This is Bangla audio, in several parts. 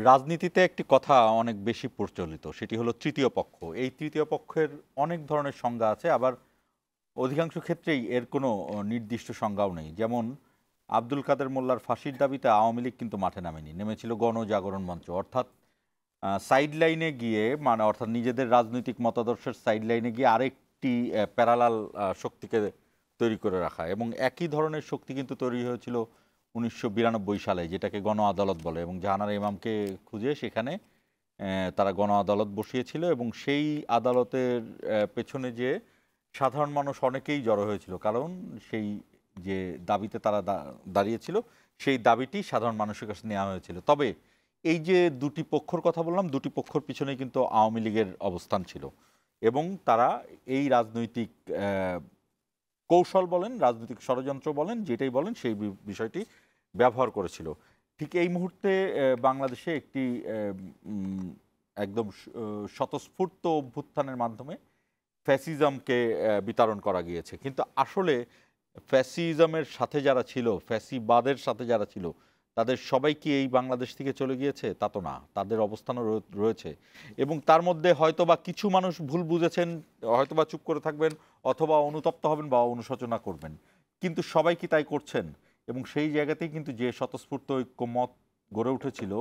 রাজনীতিতে একটি কথা অনেক বেশি প্রচলিত, সেটি হলো তৃতীয় পক্ষ। এই তৃতীয় পক্ষের অনেক ধরনের সংজ্ঞা আছে, আবার অধিকাংশ ক্ষেত্রেই এর কোনো নির্দিষ্ট সংজ্ঞাও নেই। যেমন আব্দুল কাদের মোল্লার ফাঁসির দাবিতে আওয়ামী লীগ কিন্তু মাঠে নামেনি, নেমেছিল গণজাগরণ মঞ্চ। অর্থাৎ সাইড লাইনে গিয়ে, মানে অর্থাৎ নিজেদের রাজনৈতিক মতাদর্শের সাইড লাইনে গিয়ে আরেকটি প্যারালাল শক্তিকে তৈরি করে রাখা। এবং একই ধরনের শক্তি কিন্তু তৈরি হয়েছিল 1992 সালে, যেটাকে গণ আদালত বলে, এবং জাহানারা ইমামকে খুঁজে সেখানে তারা গণ আদালত বসিয়েছিল। এবং সেই আদালতের পেছনে যে সাধারণ মানুষ অনেকেই জড়ো হয়েছিল, কারণ সেই যে দাবিতে তারা দাঁড়িয়েছিল সেই দাবিটি সাধারণ মানুষের কাছে নেওয়া হয়েছিল। তবে এই যে দুটি পক্ষর কথা বললাম, দুটি পক্ষর পিছনেই কিন্তু আওয়ামী লীগের অবস্থান ছিল, এবং তারা এই রাজনৈতিক কৌশল বলেন, রাজনৈতিক ষড়যন্ত্র বলেন, যেটাই বলেন, সেই বিষয়টি ব্যবহার করেছিল। ঠিক এই মুহূর্তে বাংলাদেশে একটি একদম স্বতঃস্ফূর্ত অভ্যুত্থানের মাধ্যমে ফ্যাসিজমকে বিতরণ করা গিয়েছে। কিন্তু আসলে ফ্যাসিজমের সাথে যারা ছিল, ফ্যাসিবাদের সাথে যারা ছিল, তাদের সবাই কি এই বাংলাদেশ থেকে চলে গিয়েছে? তা তো না, তাদের অবস্থানও রয়েছে। এবং তার মধ্যে হয়তোবা কিছু মানুষ ভুল বুঝেছেন, হয়তোবা চুপ করে থাকবেন, অথবা অনুতপ্ত হবেন বা অনুশোচনা করবেন, কিন্তু সবাই কি তাই করছেন? এবং সেই জায়গাতেই কিন্তু যে স্বতঃস্ফূর্ত ঐক্যমত গড়ে উঠেছিল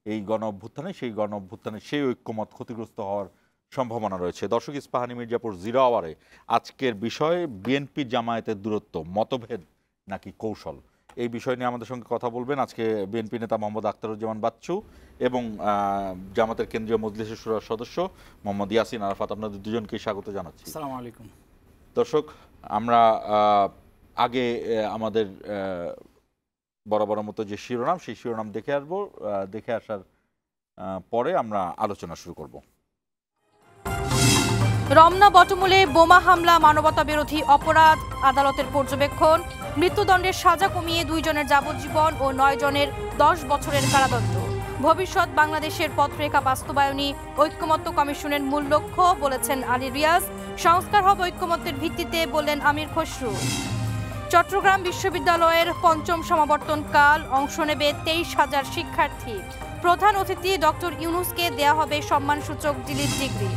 এই গণ অভ্যুত্থানে, সেই গণ অভ্যুত্থানে সেই ঐক্যমত ক্ষতিগ্রস্ত হওয়ার সম্ভাবনা রয়েছে। দর্শক, ইস্পাহানি মির্জাপুর জিরো আওয়ারে আজকের বিষয় বিএনপি জামায়াতের দূরত্ব, মতভেদ নাকি কৌশল, এই বিষয় নিয়ে আমাদের সঙ্গে কথা বলবেন আজকে বিএনপি নেতা মোহাম্মদ আখতারুজ্জামান বাচ্চু এবং জামাতের কেন্দ্রীয় মজলিসের শুরার সদস্য মোহাম্মদ ইয়াসিন আরাফাত। আপনাদের দুজনকেই স্বাগত জানাচ্ছি। আসসালামু আলাইকুম। দর্শক, আমরা আগে আমাদের বরাবর মতো যে শিরোনাম, সেই শিরোনাম দেখে আসবো। দেখে আসার পরে আমরা আলোচনা শুরু করব। রমনা বটমূলে বোমা হামলা মানবতা বিরোধী অপরাধ, আদালতের পর্যবেক্ষণ। মৃত্যুদণ্ডের সাজা কমিয়ে 2 জনের যাবজ্জীবন ও 9 জনের 10 বছরের কারাদণ্ড। ভবিষ্যৎ বাংলাদেশের পথরেখা বাস্তবায়নী ঐক্যমত্য কমিশনের মূল লক্ষ্য, বলেছেন আলী রিয়াজ। সংস্কার হবে ঐক্যমত্যের ভিত্তিতে, বললেন আমির খসরু। চট্টগ্রাম বিশ্ববিদ্যালয়ের 5ম সমাবর্তন কাল, অংশ নেবে 23,000 শিক্ষার্থী। প্রধান অতিথি ডক্টর ইউনূসকে দেয়া হবে সম্মানসূচক ডিলিট ডিগ্রি।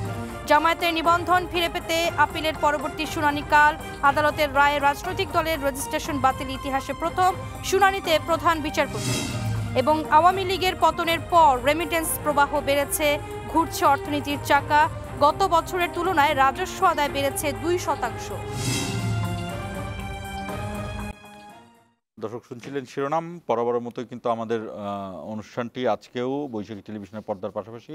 জামায়াতের নিবন্ধন ফিরে পেতে আপিলের পরবর্তী শুনানিকাল, আদালতের রায়ে রাজনৈতিক দলের রেজিস্ট্রেশন বাতিল ইতিহাসে প্রথম, শুনানিতে প্রধান বিচারপতি। এবং আওয়ামী লীগের পতনের পর রেমিটেন্স প্রবাহ বেড়েছে, ঘুরছে অর্থনীতির চাকা। গত বছরের তুলনায় রাজস্ব আদায় বেড়েছে 2%। দর্শক, শুনছিলেন শিরোনাম। বরাবরের মতোই কিন্তু আমাদের অনুষ্ঠানটি আজকেও বৈশাখী টেলিভিশনের পর্দার পাশাপাশি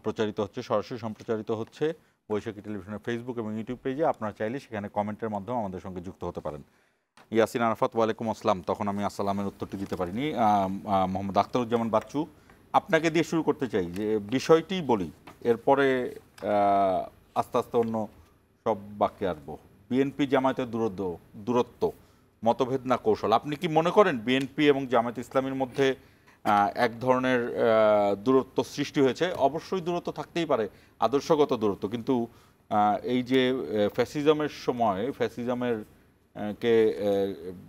প্রচারিত হচ্ছে, সরাসরি সম্প্রচারিত হচ্ছে বৈশাখী টেলিভিশনের ফেসবুক এবং ইউটিউব পেজে। আপনারা চাইলে সেখানে কমেন্টের মাধ্যমে আমাদের সঙ্গে যুক্ত হতে পারেন। ইয়াসিন আরাফাত, ওয়ালাইকুম আসসালাম। তখন আমি আসসালামের উত্তরটি দিতে পারিনি। মোহাম্মদ আখতারুজ্জামান বাচ্চু, আপনাকে দিয়ে শুরু করতে চাই, যে বিষয়টি বলি, এরপরে আস্তে আস্তে অন্য সব বাক্যে আসবো। বিএনপি জামায়াতের দূরত্ব, মতভেদ না কৌশল? আপনি কি মনে করেন বিএনপি এবং জামায়াত ইসলামীর মধ্যে এক ধরনের দূরত্ব সৃষ্টি হয়েছে? অবশ্যই দূরত্ব থাকতেই পারে, আদর্শগত দূরত্ব, কিন্তু এই যে ফ্যাসিজমের সময়, ফ্যাসিজমের কে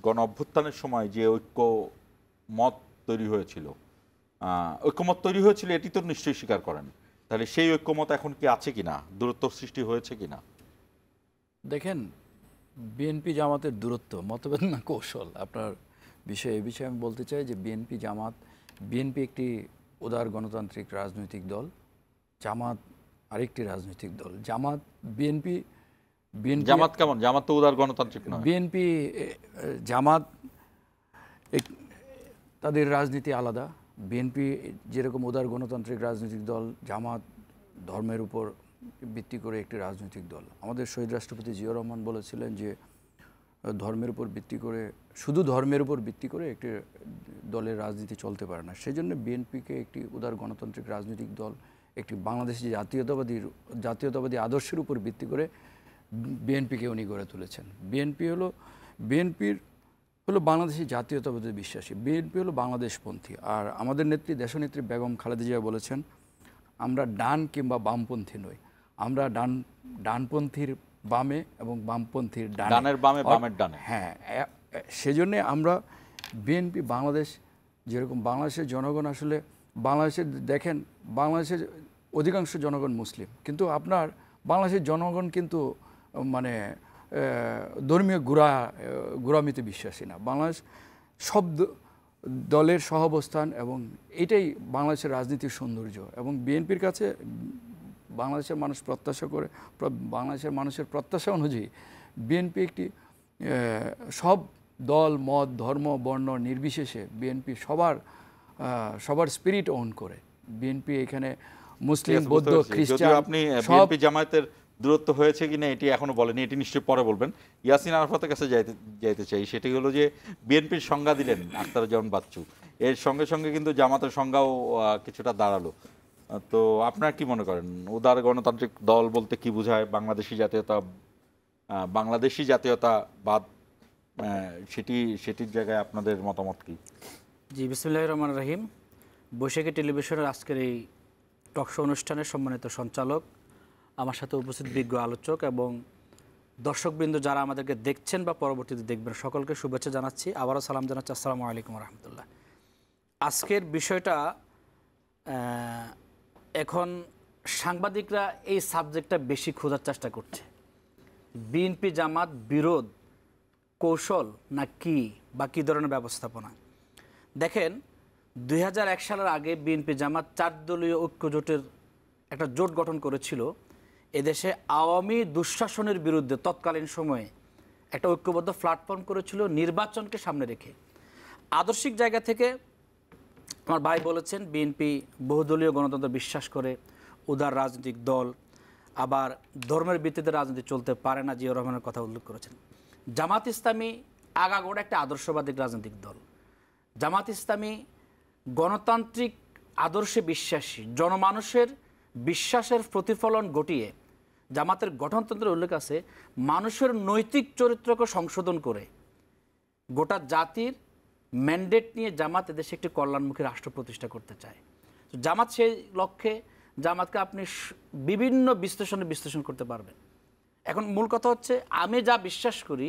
গণ অভ্যুত্থানের সময় যে ঐক্যমত তৈরি হয়েছিল, এটি তো নিশ্চয়ই স্বীকার করেন। তাহলে সেই ঐক্যমত এখন কি আছে কিনা, দূরত্ব সৃষ্টি হয়েছে কিনা? দেখেন, বিএনপি জামাতের দূরত্ব, মতভেদ না কৌশল, আপনার এই বিষয়ে আমি বলতে চাই যে বিএনপি একটি উদার গণতান্ত্রিক রাজনৈতিক দল, জামাত আরেকটি রাজনৈতিক দল। বিএনপি জামাত কেমন? জামাত তো উদার গণতান্ত্রিক নয়। জামাত তাদের রাজনীতি আলাদা। বিএনপি যেরকম উদার গণতান্ত্রিক রাজনৈতিক দল, জামাত ধর্মের উপর ভিত্তি করে একটি রাজনৈতিক দল। আমাদের শহীদ রাষ্ট্রপতি জিয়াউর রহমান বলেছিলেন যে ধর্মের উপর ভিত্তি করে, শুধু ধর্মের উপর ভিত্তি করে একটি দলের রাজনীতি চলতে পারে না। সেই জন্য বিএনপিকে একটি উদার গণতান্ত্রিক রাজনৈতিক দল, একটি বাংলাদেশি জাতীয়তাবাদী আদর্শের উপর ভিত্তি করে বিএনপিকে উনি গড়ে তুলেছেন। বিএনপির হলো বাংলাদেশি জাতীয়তাবাদী বিশ্বাসী, বিএনপি হলো বাংলাদেশপন্থী। আর আমাদের নেত্রী, দেশনেত্রী বেগম খালেদা জিয়া বলেছেন, আমরা ডান কিংবা বামপন্থী নই, আমরা ডানপন্থীর বামে এবং বামপন্থীর ডানের বামে, বামের ডানে। হ্যাঁ, সেজন্য আমরা বিএনপি বাংলাদেশ যেরকম বাংলাদেশের জনগণ আসলে বাংলাদেশের দেখেন, বাংলাদেশের অধিকাংশ জনগণ মুসলিম, কিন্তু আপনার বাংলাদেশের জনগণ কিন্তু মানে ধর্মীয় গোড়ামিতে বিশ্বাসী না। বাংলাদেশ সব দলের সহাবস্থান, এবং এটাই বাংলাদেশের রাজনীতির সৌন্দর্য। এবং বিএনপির কাছে বাংলাদেশের মানুষ প্রত্যাশা করে, বাংলাদেশের মানুষের প্রত্যাশা অনুযায়ী বিএনপি একটি সব দল মত ধর্ম বর্ণ নির্বিশেষে বিএনপি সবার স্পিরিট অন করে। বিএনপি এখানে মুসলিম বৌদ্ধ খ্রিস্টান আপনি বিএনপি জামায়াতের দূরত্ব হয়েছে কিনা এটি এখনো বলেনি, এটি নিশ্চয়ই পরে বলবেন। ইয়াসিন আরাফাতের কাছে যাইতে চাই, সেটি হলো যে বিএনপির সংজ্ঞা দিলেন আখতারুজ্জামান বাচ্চু, এর সঙ্গে সঙ্গে কিন্তু জামাতের সংজ্ঞাও কিছুটা দাঁড়ালো। তো আপনারা কি মনে করেন উদার গণতান্ত্রিক দল বলতে কি বোঝায়? বাংলাদেশি জাতীয়তাবাদ, সেটির জায়গায় আপনাদের মতামত কি? জি, বিসমিল্লাহির রহমানির রহিম। বৈশাখী টেলিভিশনের আজকের এই টকশো অনুষ্ঠানের সম্মানিত সঞ্চালক, আমার সাথে উপস্থিত বিজ্ঞ আলোচক এবং দর্শকবৃন্দ যারা আমাদেরকে দেখছেন বা পরবর্তীতে দেখবেন, সকলকে শুভেচ্ছা জানাচ্ছি, আবারও সালাম জানাচ্ছি। আসসালামু আলাইকুম রহমতুল্লাহ। আজকের বিষয়টা এখন সাংবাদিকরা এই সাবজেক্টটা বেশি খোঁজার চেষ্টা করছে। বিএনপি জামাত বিরোধ কৌশল না কি, বা কী ধরনের ব্যবস্থাপনা? দেখেন, 2001 সালের আগে বিএনপি জামাত 4 দলীয় ঐক্য জোটের একটা জোট গঠন করেছিল। এদেশে আওয়ামী দুঃশাসনের বিরুদ্ধে তৎকালীন সময়ে একটা ঐক্যবদ্ধ প্ল্যাটফর্ম করেছিল নির্বাচনকে সামনে রেখে। আদর্শিক জায়গা থেকে আমার ভাই বলেছেন বিএনপি বহুদলীয় গণতন্ত্র বিশ্বাস করে, উদার রাজনৈতিক দল, আবার ধর্মের ভিত্তিতে রাজনীতি চলতে পারে না, জিয়াউর রহমানের কথা উল্লেখ করেছেন। জামাত ইসলামী আগাগোড়া একটা আদর্শবাদী রাজনৈতিক দল। জামাত ইসলামী গণতান্ত্রিক আদর্শে বিশ্বাসী, জনমানুষের বিশ্বাসের প্রতিফলন ঘটিয়ে জামাতের গঠনতন্ত্রের উল্লেখ আছে মানুষের নৈতিক চরিত্রকে সংশোধন করে গোটা জাতির ম্যান্ডেট নিয়ে জামাত এদেশে একটি কল্যাণমুখী রাষ্ট্র প্রতিষ্ঠা করতে চায়। জামাত সেই লক্ষ্যে, জামাতকে আপনি বিভিন্ন বিশ্লেষণ করতে পারবেন। এখন মূল কথা হচ্ছে, আমি যা বিশ্বাস করি,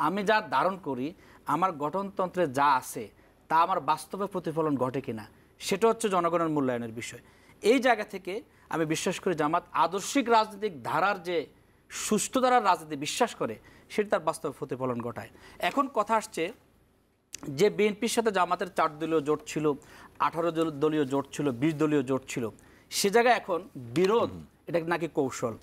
আমি যা ধারণ করি, আমার গঠনতন্ত্রে যা আছে তা আমার বাস্তবে প্রতিফলন ঘটে কিনা, সেটা হচ্ছে জনগণের মূল্যায়নের বিষয়। এই জায়গা থেকে আমি বিশ্বাস করি জামাত আদর্শিক রাজনৈতিক ধারার যে সুষ্ঠু ধারার রাজনীতি বিশ্বাস করে, সেটি তার বাস্তবে প্রতিফলন ঘটায়। এখন কথা আসছে যে বিএনপির সাথে জামাতের 4 দলীয় জোট ছিল, 18 দলীয় জোট ছিল, 20 দলীয় জোট ছিল, সে জায়গায় এখন বিরোধ এটা নাকি কৌশল।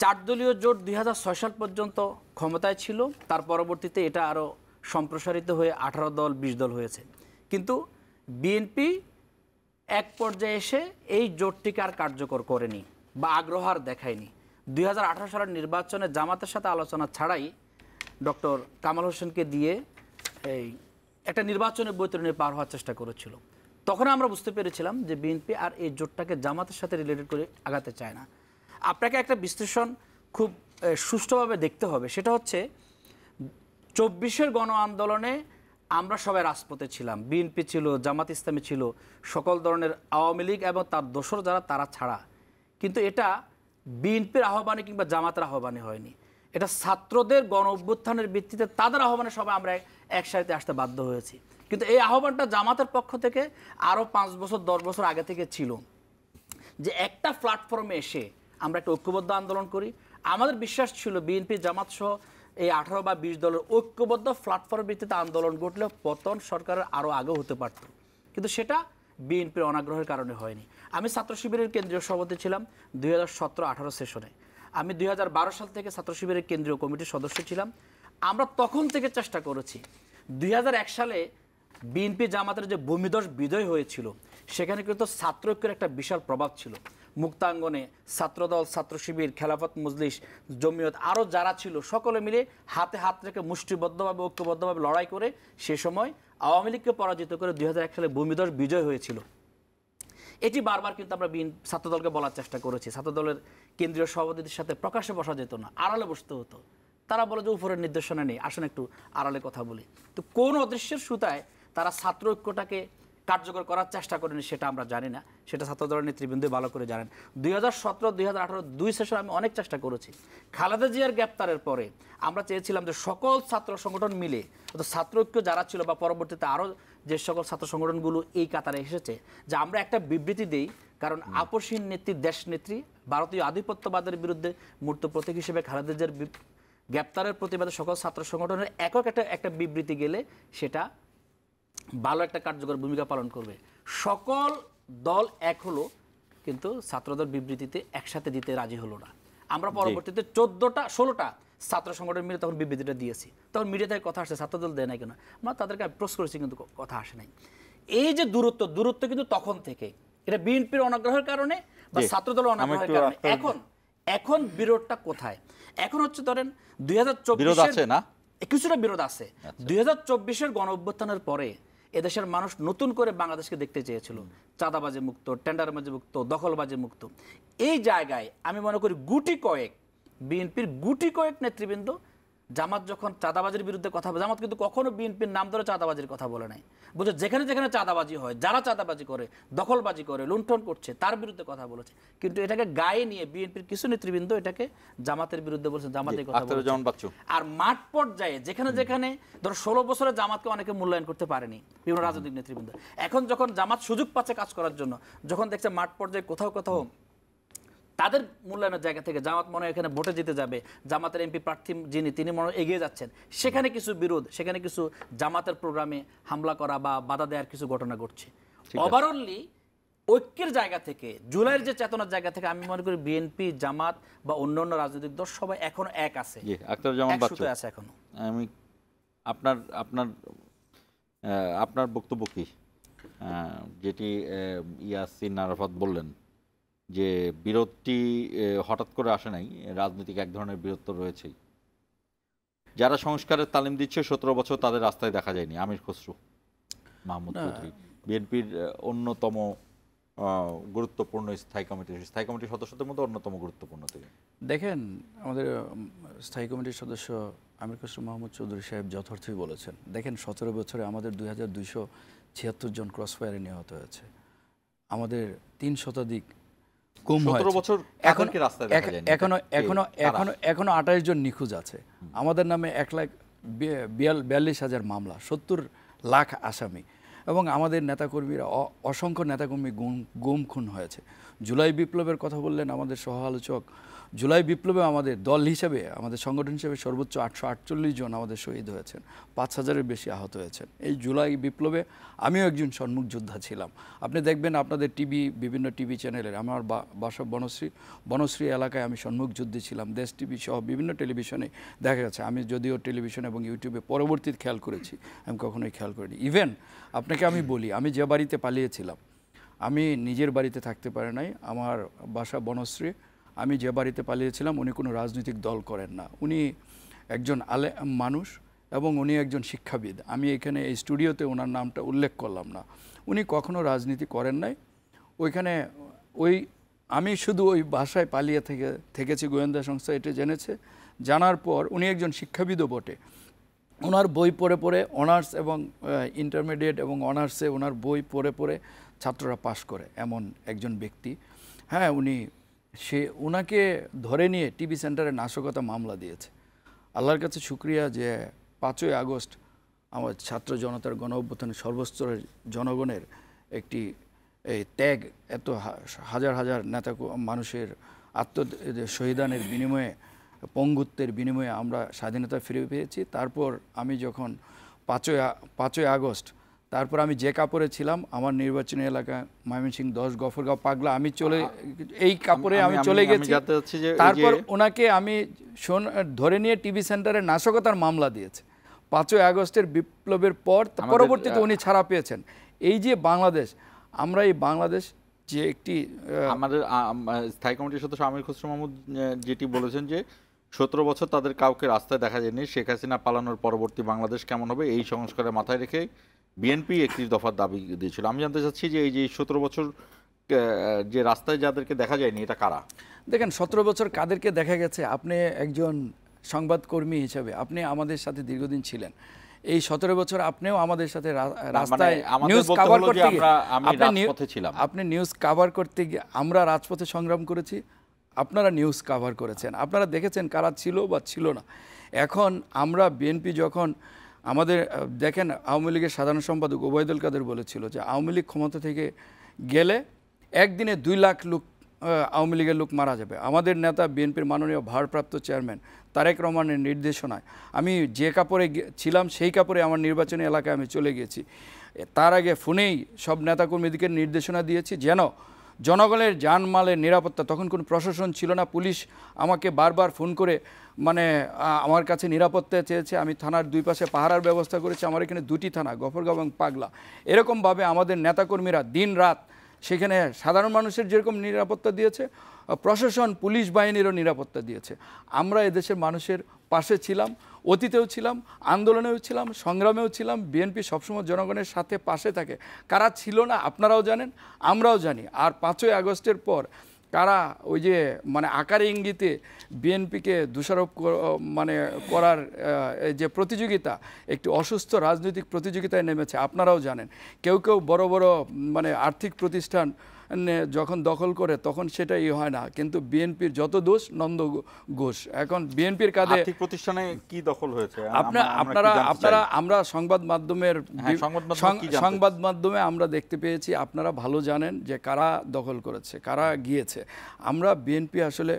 4 দলীয় জোট 2006 সাল পর্যন্ত ক্ষমতায় ছিল, তার পরবর্তীতে এটা আরও সম্প্রসারিত হয়ে 18 দল 20 দল হয়েছে। কিন্তু বিএনপি এক পর্যায়ে এসে এই জোটটিকে আর কার্যকর করেনি বা আগ্রহ আর দেখায়নি। 2018 সালের নির্বাচনে জামাতের সাথে আলোচনা ছাড়াই ডক্টর কামাল হোসেনকে দিয়ে এই একটা নির্বাচনের বৈতরণী পার হওয়ার চেষ্টা করেছিল। তখন আমরা বুঝতে পেরেছিলাম যে বিএনপি আর এই জোটটাকে জামাতের সাথে রিলেটেড করে আগাতে চায় না। আপনাকে একটা বিশ্লেষণ খুব সুষ্ঠুভাবে দেখতে হবে, সেটা হচ্ছে 24-এর গণ আন্দোলনে আমরা সবাই রাজপথে ছিলাম, বিএনপি ছিল, জামাত ইসলামী ছিল, সকল ধরনের আওয়ামী লীগ এবং তার দোসর যারা তারা ছাড়া। কিন্তু এটা বিএনপির আহ্বানে কিংবা জামাতের আহ্বানে হয়নি, এটা ছাত্রদের গণ অভ্যুত্থানের ভিত্তিতে তাদের আহ্বানে সবাই আমরা একসাথে আসতে বাধ্য হয়েছি। কিন্তু এই আহ্বানটা জামাতের পক্ষ থেকে আরও 5 বছর 10 বছর আগে থেকে ছিল, যে একটা প্ল্যাটফর্মে এসে আমরা একটা ঐক্যবদ্ধ আন্দোলন করি। আমাদের বিশ্বাস ছিল বিএনপি জামাত সহ এই 18 বা 20 দলের ঐক্যবদ্ধ প্ল্যাটফর্মের ভিত্তিতে আন্দোলন ঘটলে পতন সরকারের আরও আগেও হতে পারত, কিন্তু সেটা বিএনপির অনাগ্রহের কারণে হয়নি। আমি ছাত্র শিবিরের কেন্দ্রীয় সভাপতি ছিলাম 2017-18 সেশনে। আমি 2012 সাল থেকে ছাত্র শিবিরের কেন্দ্রীয় কমিটির সদস্য ছিলাম। আমরা তখন থেকে চেষ্টা করেছি, 2001 সালে বিএনপি জামাতের যে ভূমিধস বিজয় হয়েছিল, সেখানে কিন্তু ছাত্র ঐক্যের একটা বিশাল প্রভাব ছিল। মুক্তাঙ্গনে ছাত্রদল, ছাত্র শিবির, খেলাফত মজলিস, জমিয়ত আরও যারা ছিল, সকলে মিলে হাতে হাত রেখে মুষ্টিবদ্ধভাবে ঐক্যবদ্ধভাবে লড়াই করে সে সময় আওয়ামী লীগকে পরাজিত করে 2001 সালে ভূমিধস বিজয় হয়েছিল। এটি বারবার কিন্তু আমরা ছাত্রদলকে বলার চেষ্টা করেছি। ছাত্রদলের কেন্দ্রীয় সভাপতিদের সাথে প্রকাশ্যে বসা যেত না, আড়ালে বসতে হতো। তারা বলে যে উপরের নির্দেশনা নেই, আসুন একটু আড়ালে কথা বলি। তো কোন অদৃশ্যের সুতায় তারা ছাত্র ঐক্যটাকে কার্যকর করার চেষ্টা করেনি সেটা আমরা জানি না, সেটা ছাত্রদলের নেতৃবৃন্দ ভালো করে জানেন। 2017, 2018 দুই সেশন আমি অনেক চেষ্টা করেছি। খালেদা জিয়ার গ্রেপ্তারের পরে আমরা চেয়েছিলাম যে সকল ছাত্র সংগঠন মিলে, ছাত্র ঐক্য যারা ছিল বা পরবর্তীতে আরও যে সকল ছাত্র সংগঠনগুলো এই কাতারে এসেছে, যে আমরা একটা বিবৃতি দেই, কারণ আপসহীন নেত্রী, দেশ নেত্রী, ভারতীয় আধিপত্যবাদের বিরুদ্ধে মূর্ত প্রতীক হিসেবে খালেদা জিয়ার গ্রেপ্তারের প্রতিবাদে সকল ছাত্র সংগঠনের একক একটা বিবৃতি গেলে সেটা ভালো একটা কার্যকর ভূমিকা পালন করবে। সকল দল এক হলো, কিন্তু ছাত্রদল বিবৃতিতে একসাথে দিতে রাজি হলো না। আমরা পরবর্তীতে 16টা ছাত্র সংগঠন মিলে তখন বিবৃতিটা দিয়েছি। তখন মিডিয়া থেকে কথা আসছে ছাত্রদল দেয় নাই কেন, আমরা তাদেরকে প্রশ্ন করেছি কিন্তু কথা আসে নাই। এই যে দূরত্ব কিন্তু তখন থেকে, এটা বিএনপির অনাগ্রহের কারণে বা ছাত্রদলের অনাগ্রহের কারণে। এখন বিরোধটা কোথায়? এখন হচ্ছে ধরেন 2024 কিছুটা বিরোধ আছে। 2024-এর গণ অভ্যুত্থানের পরে এদেশের মানুষ নতুন করে বাংলাদেশকে দেখতে চেয়েছিল, চাঁদাবাজি মুক্ত, টেন্ডারবাজি মুক্ত, দখলবাজি মুক্ত। এই জায়গায় আমি মনে করি বিএনপির গুটি কয়েক নেতৃবৃন্দ, জামাত যখন চাঁদাবাজির বিরুদ্ধে কথা বলে, জামাত কিন্তু কখনো বিএনপির নাম ধরে চাঁদাবাজির কথা বলে নাই। বুঝে যেখানে যেখানে চাঁদাবাজি হয়, যারা চাঁদাবাজি করে, দখলবাজি করে, লুণ্ঠন করছে, তার বিরুদ্ধে কথা বলেছে। কিন্তু এটাকে গায়ে নিয়ে বিএনপির কিছু নেতৃবৃন্দ এটাকে জামাতের বিরুদ্ধে বলছে, জামাতের কথা বলছে। আর মাঠ পর্যায়ে যেখানে যেখানে ধরো 16 বছরে জামাতকে অনেকে মূল্যায়ন করতে পারেনি বিভিন্ন রাজনৈতিক নেতৃবৃন্দ, এখন যখন জামাত সুযোগ পাচ্ছে কাজ করার জন্য, যখন দেখছে মাঠ পর্যায়ে কোথাও কোথাও তাদের মূল্যায়নের জায়গা থেকে জামাত মনে হয় এখানে ভোটে জিতে যাবে, জামাতের এমপি প্রার্থী তিনি মনে এগিয়ে যাচ্ছেন, সেখানে কিছু বিরোধ, সেখানে কিছু জামাতের প্রোগ্রামে হামলা করা বা বাধা দেওয়ার কিছু ঘটনা ঘটছে। ওভারঅলি ঐক্যের জায়গা থেকে, জুলাইয়ের যে চেতনার জায়গা থেকে আমি মনে করি বিএনপি, জামাত বা অন্যান্য রাজনৈতিক দল সবাই এখনো এক আছে। এখনো আমি আপনার বক্তব্য কি, যেটি ইয়াসিন আরাফাত বললেন যে বিরোধটি হঠাৎ করে আসে নাই, রাজনৈতিক এক ধরনের বিরোধ তো রয়েছেই। যারা সংস্কারের তালিম দিচ্ছে 17 বছর তাদের রাস্তায় দেখা যায়নি। আমির খসরু, মাহমুদ চৌধুরী, বিএনপির অন্যতম গুরুত্বপূর্ণ স্থায়ী কমিটির সদস্যদের মধ্যে অন্যতম গুরুত্বপূর্ণ তিনি। দেখেন, আমাদের স্থায়ী কমিটির সদস্য আমির খসরু মাহমুদ চৌধুরী সাহেব যথার্থই বলেছেন। দেখেন, 17 বছরে আমাদের 2276 জন ক্রসফায়ারে নিহত হয়েছে, আমাদের 3 শতাধিক কম হয়েছে। এখনো 28 জন নিখোঁজ আছে। আমাদের নামে 1,42,000 মামলা, 70 লাখ আসামি, এবং আমাদের নেতাকর্মীরা, অসংখ্য নেতাকর্মী গুম খুন হয়েছে। জুলাই বিপ্লবের কথা বললেন আমাদের সহ আলোচক, জুলাই বিপ্লবে আমাদের দল হিসেবে, আমাদের সংগঠন হিসেবে সর্বোচ্চ 848 জন আমাদের শহীদ হয়েছেন, 5000-এর বেশি আহত হয়েছেন। এই জুলাই বিপ্লবে আমিও একজন সম্মুখ যোদ্ধা ছিলাম। আপনি দেখবেন আপনাদের বিভিন্ন টিভি চ্যানেলের, আমার বাসা বনশ্রী এলাকায় আমি সম্মুখ যুদ্ধে ছিলাম। দেশ টিভি সহ বিভিন্ন টেলিভিশনে দেখা গেছে। আমি যদিও টেলিভিশন এবং ইউটিউবে পরবর্তীতে খেয়াল করেছি, আমি কখনোই খেয়াল করিনি। ইভেন আপনাকে আমি বলি, আমি যে বাড়িতে পালিয়েছিলাম, আমি নিজের বাড়িতে থাকতে পারি নাই, আমার বাসা বনশ্রী। আমি যে বাড়িতে পালিয়েছিলাম, উনি কোনো রাজনৈতিক দল করেন না, উনি একজন মানুষ এবং উনি একজন শিক্ষাবিদ। আমি এখানে এই স্টুডিওতে ওনার নামটা উল্লেখ করলাম না, উনি কখনো রাজনীতি করেন নাই। ওইখানে আমি শুধু ওই বাসায় পালিয়ে থেকেছি, গোয়েন্দা সংস্থা এটা জেনেছে। জানার পর উনি একজন শিক্ষাবিদও বটে। ওনার বই পড়ে পড়ে, অনার্স এবং ইন্টারমিডিয়েট এবং অনার্সে ওনার বই পড়ে পড়ে ছাত্ররা পাশ করে এমন একজন ব্যক্তি। হ্যাঁ, ওনাকে ধরে নিয়ে টিভি সেন্টারে নাশকতা মামলা দিয়েছে। আল্লাহর কাছে শুকরিয়া যে 5ই আগস্ট আমার ছাত্র জনতার গণ অভ্যুত্থানে সর্বস্তরের জনগণের একটি ত্যাগ, এত হাজার হাজার নেতা মানুষের শহীদানের বিনিময়ে, পঙ্গুত্বের বিনিময়ে আমরা স্বাধীনতা ফিরে পেয়েছি। তারপর আমি যখন 5ই আগস্ট, তারপর আমি যে কাপড়ে ছিলাম, আমার নির্বাচনী এলাকা ময়মনসিংহ 10 গফরগাঁও পাগলা, আমি এই কাপড়ে আমি চলে গেছি। তারপর ওনাকে আমি ধরে নিয়ে টিভি সেন্টারে নাশকতার মামলা দিয়েছে 5ই আগস্টের বিপ্লবের পর। পরবর্তীতে উনি ছাড়া পেয়েছেন। এই যে বাংলাদেশ, আমরা এই বাংলাদেশ যে একটি, আমাদের স্থায়ী কমিটির সদস্য আমির খসরু মাহমুদ যেটি বলেছেন যে 17 বছর তাদের কাউকে রাস্তায় দেখা যায়নি। শেখ হাসিনা পালানোর পরবর্তী বাংলাদেশ কেমন হবে, এই সংস্কারের মাথায় রেখে বিএনপি 31 দফার দাবি দিয়েছিল। আমি জানতে চাচ্ছি যে এই যে 17 বছর যে রাস্তায় যাদেরকে দেখা যায়নি, এটা কারা? দেখেন, 17 বছর কাদেরকে দেখা গেছে, আপনি একজন সংবাদকর্মী হিসাবে আপনি আমাদের সাথে দীর্ঘদিন ছিলেন। এই 17 বছর আপনিও আমাদের সাথে মানে রাস্তায় আমাদের নিউজ বলতে কভার হলো যে করতে গিয়ে আমি আপনি রাজপথে ছিলাম। আপনি নিউজ কভার করতে গিয়ে আমরা রাজপথে সংগ্রাম করেছি, আপনারা নিউজ কভার করেছেন, আপনারা দেখেছেন কারা ছিল বা ছিল না। এখন আমরা বিএনপি যখন আমাদের দেখেন আওয়ামী লীগের সাধারণ সম্পাদক ওবায়দুল কাদের বলেছিল যে আওয়ামী লীগ ক্ষমতা থেকে গেলে একদিনে 2 লাখ লোক আওয়ামী লীগের লোক মারা যাবে। আমাদের নেতা বিএনপির মাননীয় ভারপ্রাপ্ত চেয়ারম্যান তারেক রহমানের নির্দেশনায় আমি যে কাপড়ে ছিলাম সেই কাপড়ে আমার নির্বাচনী এলাকায় আমি চলে গিয়েছি। তার আগে ফোনেই সব নেতাকর্মীদেরকে নির্দেশনা দিয়েছি যেন জনগণের জানমালের নিরাপত্তা, তখন কোনো প্রশাসন ছিল না, পুলিশ আমাকে বারবার ফোন করে মানে আমার কাছে নিরাপত্তা চেয়েছে। আমি থানার 2 পাশে পাহারার ব্যবস্থা করেছি। আমার এখানে 2টি থানা, গফরগাঁও এবং পাগলা। এরকমভাবে আমাদের নেতাকর্মীরা দিন রাত সেখানে সাধারণ মানুষের যেরকম নিরাপত্তা দিয়েছে, প্রশাসন পুলিশ বাহিনীরও নিরাপত্তা দিয়েছে। আমরা এদেশের মানুষের পাশে ছিলাম, অতীতেও ছিলাম, আন্দোলনেও ছিলাম, সংগ্রামেও ছিলাম। বিএনপি সবসময় জনগণের সাথে পাশে থাকে। কারা ছিল না আপনারাও জানেন, আমরাও জানি। আর 5ই আগস্টের পর কারা ওই যে মানে আকারে ইঙ্গিতে বিএনপিকে দোষারোপ মানে করার যে প্রতিযোগিতা, একটি অসুস্থ রাজনৈতিক প্রতিযোগিতায় নেমেছে, আপনারাও জানেন। কেউ কেউ বড় বড় মানে আর্থিক প্রতিষ্ঠান যখন দখল করে তখন সেটাই হয় না, কিন্তু বিএনপির যত দোষ নন্দ ঘোষ। এখন বিএনপির কাঁধে আর্থিক প্রতিষ্ঠানে কি দখল হয়েছে আপনারা আমরা সংবাদ মাধ্যমের হ্যাঁ, সংবাদ মাধ্যমে আমরা দেখতে পেয়েছি, আপনারা ভালো জানেন যে কারা দখল করেছে, কারা গিয়েছে। আমরা বিএনপি আসলে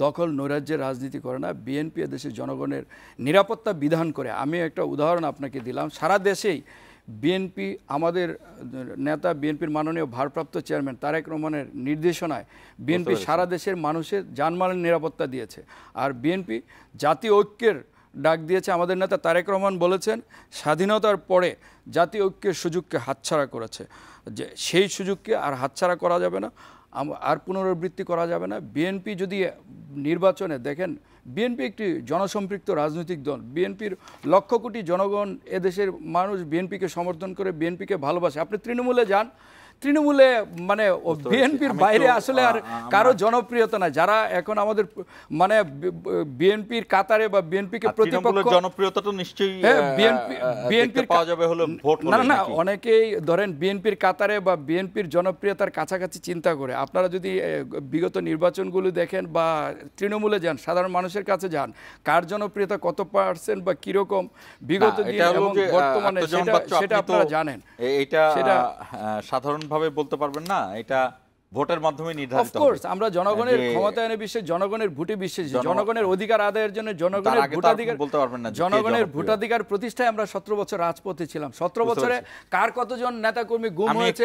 দখল নৈরাজ্যের রাজনীতি করে না, বিএনপি এদেশের জনগণের নিরাপত্তা বিধান করে। আমি একটা উদাহরণ আপনাকে দিলাম, সারা দেশেই বিএনপি আমাদের নেতা বিএনপির মাননীয় ভারপ্রাপ্ত চেয়ারম্যান তারেক রহমানের নির্দেশনায় বিএনপি সারা দেশের মানুষের জানমালের নিরাপত্তা দিয়েছে। আর বিএনপি জাতীয় ঐক্যের ডাক দিয়েছে। আমাদের নেতা তারেক রহমান বলেছেন স্বাধীনতার পরে জাতীয় ঐক্যের সুযোগকে হাতছাড়া করেছে, যে সেই সুযোগকে আর হাতছাড়া করা যাবে না, আর পুনরাবৃত্তি করা যাবে না। বিএনপি যদি নির্বাচনে দেখেন, বিএনপি একটি জনসম্পৃক্ত রাজনৈতিক দল। বিএনপির লক্ষ কোটি জনগণ, এদেশের মানুষ বিএনপিকে সমর্থন করে, বিএনপিকে ভালোবাসে। আপনি তৃণমূলে যান, তৃণমূলে মানে বিএনপির বাইরে আসলে আর কারো জনপ্রিয়তা নাই। যারা এখন আমাদের মানে বিএনপির কাতারে বা বিএনপিকে প্রতিপক্ষ, জনপ্রিয়তা তো নিশ্চয়ই বিএনপির পাওয়া যাবে হলো ভোট হলে। না অনেকেই ধরেন বিএনপির কাতারে বা বিএনপির জনপ্রিয়তার কাছাকাছি চিন্তা করে। আপনারা যদি বিগত নির্বাচনগুলো দেখেন বা তৃণমূলে যান, সাধারণ মানুষের কাছে যান, কার জনপ্রিয়তা কত % বা কিরকম বিগত দিন এবং বর্তমানে সেটা আপনারা জানেন। এটা সাধারণ ভাবে বলতে পারবেন না, এটা ভোটের মাধ্যমে নির্ধারিত হবে। অফকোর্স আমরা জনগণের ক্ষমতায়নে বিশ্বাস, জনগণের ভোটে বিশ্বাসী, জনগণের অধিকার আদায়ের জন্য জনগণের ভোটাধিকার বলতে পারবেন না, জনগণের ভোটাধিকার প্রতিষ্ঠায় আমরা 17 বছর রাজপথে ছিলাম। 17 বছরে কার কতজন নেতাকর্মী গুম হয়েছে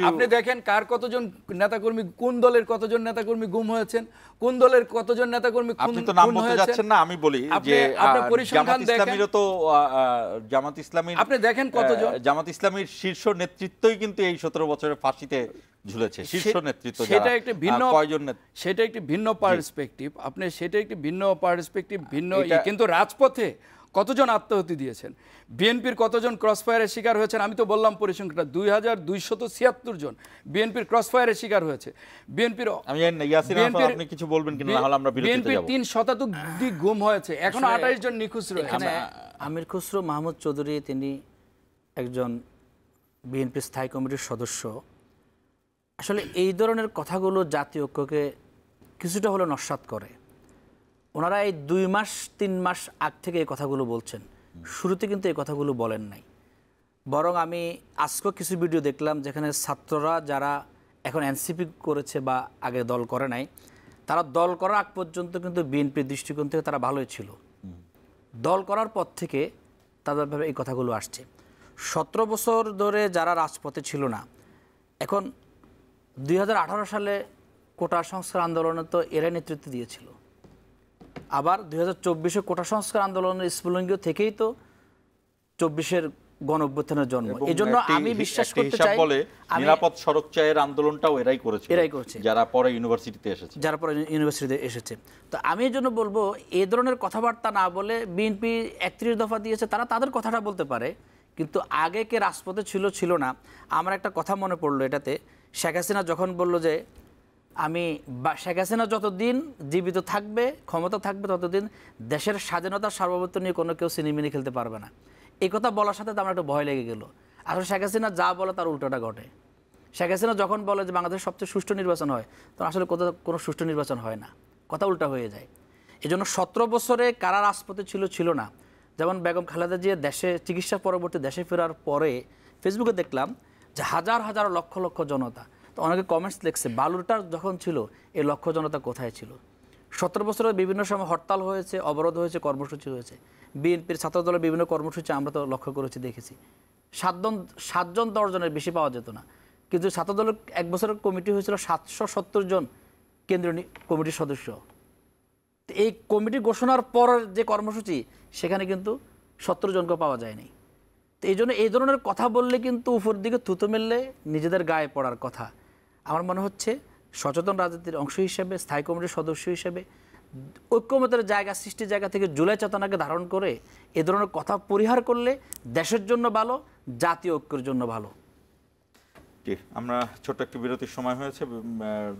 আপনি দেখেন, কার কতজন নেতাকর্মী, কোন দলের কতজন নেতাকর্মী গুম হয়েছেন, কোন দলের কতজন নেতাকর্মী আপনি তো নাম বলতে যাচ্ছেন না, আমি বলি যে জামাত ইসলামীরও তো জামাত ইসলামীর আপনি দেখেন কতজন, জামাত ইসলামীর শীর্ষ নেতৃত্বই কিন্তু এই 17 বছরের ফাঁসিতে ঝুলেছে। শীর্ষ নেতৃত্ব সেটা একটি ভিন্ন, সেটা একটি ভিন্ন পার্সপেক্টিভ। আপনি সেটা একটি ভিন্ন পার্সপেক্টিভ, ভিন্ন। কিন্তু রাজপথে কতজন আত্মাহুতি দিয়েছেন, বিএনপির কতজন ক্রসফায়ারের শিকার হয়েছেন, আমি তো বললাম পরিসংখ্যানটা 2276 জন বিএনপির ক্রসফায়ারের শিকার হয়েছে। বিএনপির আপনি কিছু বলবেন কিনা, না হলে আমরা বিরতিতে যাব। 3 শতাধিক গুম হয়েছে, এখনো 28 জন নিখোঁজ রয়েছে। আমির খসরু মাহমুদ চৌধুরী তিনি একজন বিএনপি স্থায়ী কমিটির সদস্য। আসলে এই ধরনের কথাগুলো জাতীয় ঐক্যকে কিছুটা হলে নস্যাৎ করে। ওনারা এই 2 মাস 3 মাস আগ থেকে এই কথাগুলো বলছেন, শুরুতে কিন্তু এই কথাগুলো বলেন নাই। বরং আমি আজকেও কিছু ভিডিও দেখলাম যেখানে ছাত্ররা যারা এখন এনসিপি করেছে বা আগে দল করে নাই, তারা দল করার আগ পর্যন্ত কিন্তু বিএনপির দৃষ্টিকোণ থেকে তারা ভালোই ছিল। দল করার পর থেকে তাদের ভাবে এই কথাগুলো আসছে। 17 বছর ধরে যারা রাজপথে ছিল না, এখন 2018 সালে কোটা সংস্কার আন্দোলনে তো এরাই নেতৃত্ব দিয়েছিল। আবার 2024-এ কোটা সংস্কার আন্দোলনের স্ফুলিঙ্গ থেকেই তো 24-এর গণঅভ্যুত্থানের জন্ম। এই জন্য আমি বিশ্বাস করতে চাই নিরাপদ সড়ক চায়ের আন্দোলনটাও এরাই করেছে, যারা পরে ইউনিভার্সিটিতে এসেছে। তো আমি এই জন্য বলবো, এই ধরনের কথাবার্তা না বলে বিএনপি 31 দফা দিয়েছে, তারা তাদের কথাটা বলতে পারে, কিন্তু আগে কে রাজপথে ছিল না। আমার একটা কথা মনে পড়লো এটাতে, শেখ হাসিনা যখন বলল যে শেখ হাসিনা যতদিন জীবিত থাকবে, ক্ষমতা থাকবে, ততদিন দেশের স্বাধীনতা সার্বভৌমত্ব নিয়ে কোনো কেউ সিনেমিনি খেলতে পারবে না। এই কথা বলার সাথে তো আমার একটু ভয় লেগে গেল। আসলে শেখ হাসিনা যা বলে তার উল্টোটা ঘটে। শেখ হাসিনা যখন বলে যে বাংলাদেশের সবচেয়ে সুষ্ঠু নির্বাচন হয়, তখন আসলে কোনো সুষ্ঠু নির্বাচন হয় না, কথা উল্টা হয়ে যায়। এই জন্য 17 বছরে কারা রাজপথে ছিল না। যেমন বেগম খালেদা জিয়া দেশে চিকিৎসা পরবর্তী দেশে ফেরার পরে ফেসবুকে দেখলাম যে হাজার হাজার লক্ষ লক্ষ জনতা, তো অনেকে কমেন্টস লিখছে বালুরটার যখন ছিল এই লক্ষ জনতা কোথায় ছিল। 17 বছরে বিভিন্ন সময় হরতাল হয়েছে, অবরোধ হয়েছে, কর্মসূচি হয়েছে। বিএনপির ছাত্রদলের বিভিন্ন কর্মসূচি আমরা তো লক্ষ্য করেছি, দেখেছি। 7জন 10 জনের বেশি পাওয়া যেত না, কিন্তু ছাত্রদলের এক বছরের কমিটি হয়েছিল 770 জন কেন্দ্রীয় কমিটির সদস্য। এই কমিটি ঘোষণার পর যে কর্মসূচি, সেখানে কিন্তু 70 জনকে পাওয়া যায়নি। তো এই জন্য এই ধরনের কথা বললে কিন্তু উপর দিকে থুতো মেললে নিজেদের গায়ে পড়ার কথা। আমার মনে হচ্ছে সচেতন রাজনীতির অংশ হিসেবে, স্থায়ী কমিটির সদস্য হিসেবে ঐক্যমতের জায়গা, সৃষ্টির জায়গা থেকে জুলাই চেতনাকে ধারণ করে এ ধরনের কথা পরিহার করলে দেশের জন্য ভালো, জাতীয় ঐক্যের জন্য ভালো। জি, আমরা ছোট্ট একটি বিরতির সময় হয়েছে।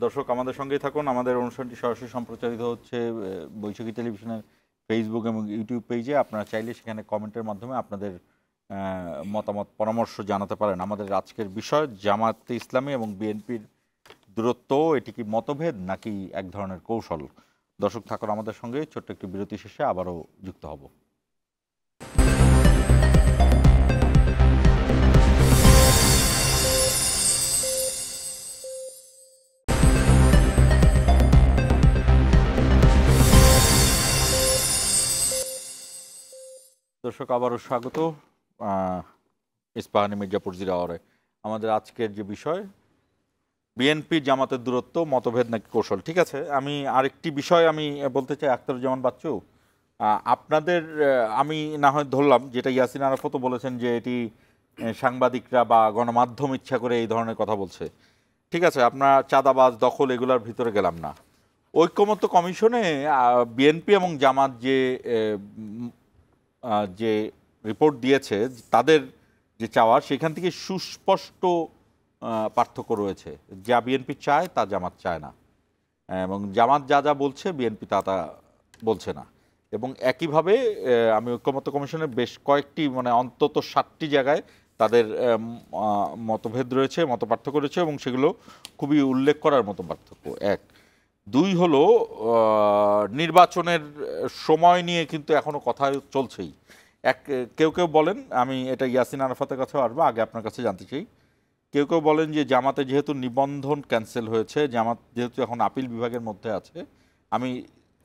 দর্শক আমাদের সঙ্গেই থাকুন। আমাদের অনুষ্ঠানটি সরাসরি সম্প্রচারিত হচ্ছে বৈশাখী টেলিভিশনের ফেসবুক এবং ইউটিউব পেজে। আপনারা চাইলে সেখানে কমেন্টের মাধ্যমে আপনাদের মতামত, পরামর্শ জানাতে পারেন। আমাদের আজকের বিষয় জামায়াতে ইসলামী এবং বিএনপির দূরত্ব, এটি কি মতভেদ নাকি এক ধরনের কৌশল? দর্শক থাকুন আমাদের সঙ্গে, ছোট্ট একটি বিরতি শেষে আবারও যুক্ত হব। দর্শক আবারও স্বাগত ইস্পাহানি মির্জাপুর জিরাওয়ারে। আমাদের আজকের যে বিষয় বিএনপি জামাতের দূরত্ব, মতভেদ নাকি কৌশল। ঠিক আছে, আমি আরেকটি বিষয় আমি বলতে চাই। আখতারুজ্জামান বাচ্চু, আপনাদের আমি না হয় ধরলাম যেটা ইয়াসিন আরাফাতও বলেছেন যে এটি সাংবাদিকরা বা গণমাধ্যম ইচ্ছা করে এই ধরনের কথা বলছে। ঠিক আছে, আপনার চাঁদাবাজ, দখল এগুলোর ভিতরে গেলাম না। ঐক্যমত্য কমিশনে বিএনপি এবং জামাত যে রিপোর্ট দিয়েছে, তাদের যে চাওয়া, সেখান থেকে সুস্পষ্ট পার্থক্য রয়েছে। যা বিএনপি চায় তা জামাত চায় না, এবং জামাত যা যা বলছে বিএনপি তা তা বলছে না। এবং একইভাবে আমি ঐক্যমত্য কমিশনের বেশ কয়েকটি, মানে অন্তত 7টি জায়গায় তাদের মতভেদ রয়েছে, মত পার্থক্য রয়েছে, এবং সেগুলো খুবই উল্লেখ করার মতো পার্থক্য। 1, 2 হলো নির্বাচনের সময় নিয়ে কিন্তু এখনো কথা চলছেই। কেউ বলেন, আমি এটা ইয়াসিন আরাফাতের কাছেও আসবো, আগে আপনার কাছে জানতে চাই। কেউ বলেন যে জামাতে যেহেতু নিবন্ধন ক্যান্সেল হয়েছে, জামাত যেহেতু এখন আপিল বিভাগের মধ্যে আছে, আমি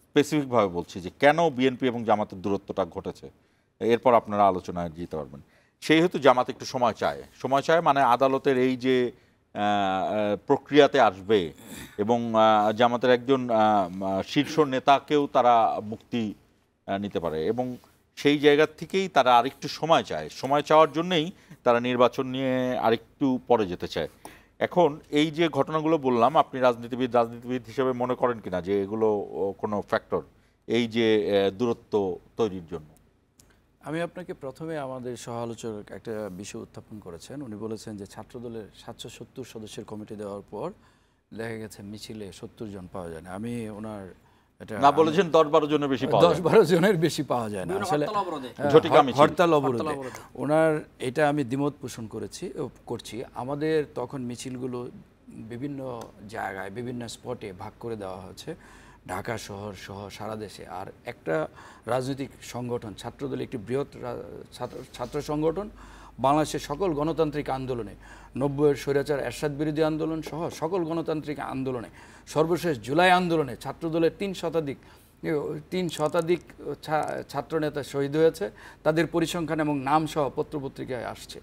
স্পেসিফিকভাবে বলছি যে কেন বিএনপি এবং জামাতের দূরত্বটা ঘটেছে, এরপর আপনারা আলোচনায় যেতে পারবেন। সেই হেতু জামাত একটু সময় চায়, মানে আদালতের এই যে প্রক্রিয়াতে আসবে, এবং জামাতের একজন শীর্ষ নেতাকেও তারা মুক্তি নিতে পারে, এবং সেই জায়গা থেকেই তারা আরেকটু সময় চাওয়ার জন্যই তারা নির্বাচন নিয়ে আরেকটু পরে যেতে চায়। এখন এই যে ঘটনাগুলো বললাম, আপনি রাজনীতিবিদ হিসেবে মনে করেন কিনা যে এগুলো কোনো ফ্যাক্টর এই যে দূরত্ব তৈরির জন্য? আমি আপনাকে প্রথমে আমাদের সহ আলোচক একটা বিষয় উত্থাপন করেছেন। উনি বলেছেন যে ছাত্রদলের 770 সদস্যের কমিটি দেওয়ার পর দেখা গেছে মিছিলে 70 জন পাওয়া যায় না। আমি ওনার না বলেছেন 10-12 জনের বেশি পাওয়া যায়, 10-12 জনের বেশি পাওয়া যায় না আসলে, হরতাল অবরোধে। ওনার এটা আমি দ্বিমত পোষণ করছি। আমাদের তখন মিছিলগুলো বিভিন্ন জায়গায়, বিভিন্ন স্পটে ভাগ করে দেওয়া হয়েছে, ঢাকা শহর সহ সারা দেশে। আর একটা রাজনৈতিক সংগঠন, ছাত্রদল একটি বৃহৎ ছাত্র সংগঠন, বাংলাদেশের সকল গণতান্ত্রিক আন্দোলনে, 90-এর স্বৈরাচার এরশাদ বিরোধী আন্দোলন সহ সকল গণতান্ত্রিক আন্দোলনে, সর্বশেষ জুলাই আন্দোলনে ছাত্রদলের 3 শতাধিক ছাত্রনেতা শহীদ হয়েছে, তাদের পরিসংখ্যান এবং নাম সহ পত্রপত্রিকায় আসছে।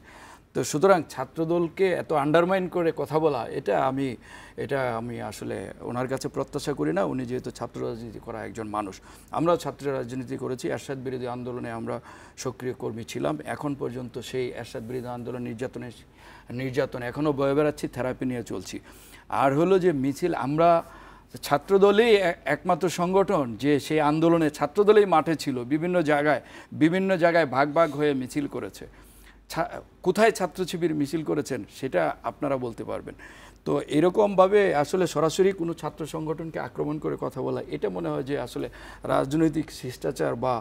তো সুতরাং ছাত্রদলকে এত আন্ডারমাইন করে কথা বলা, এটা আমি আসলে ওনার কাছে প্রত্যাশা করি না। উনি যেহেতু ছাত্র রাজনীতি করা একজন মানুষ, আমরাও ছাত্র রাজনীতি করেছি, এরশাদ বিরোধী আন্দোলনে আমরা সক্রিয় কর্মী ছিলাম। এখন পর্যন্ত সেই এরশাদ বিরোধী আন্দোলন নির্যাতন এখনও বয়ে বেড়াচ্ছি, থেরাপি নিয়ে চলছি। আর হলো যে মিছিল, আমরা ছাত্রদলই একমাত্র সংগঠন যে সেই আন্দোলনে ছাত্রদলই মাঠে ছিল, বিভিন্ন জায়গায় ভাগ হয়ে মিছিল করেছে। কোথায় ছাত্র শিবির মিছিল করেছেন সেটা আপনারা বলতে পারবেন। তো এরকমভাবে আসলে সরাসরি কোনো ছাত্র সংগঠনকে আক্রমণ করে কথা বলা, এটা মনে হয় যে আসলে রাজনৈতিক শিষ্টাচার বা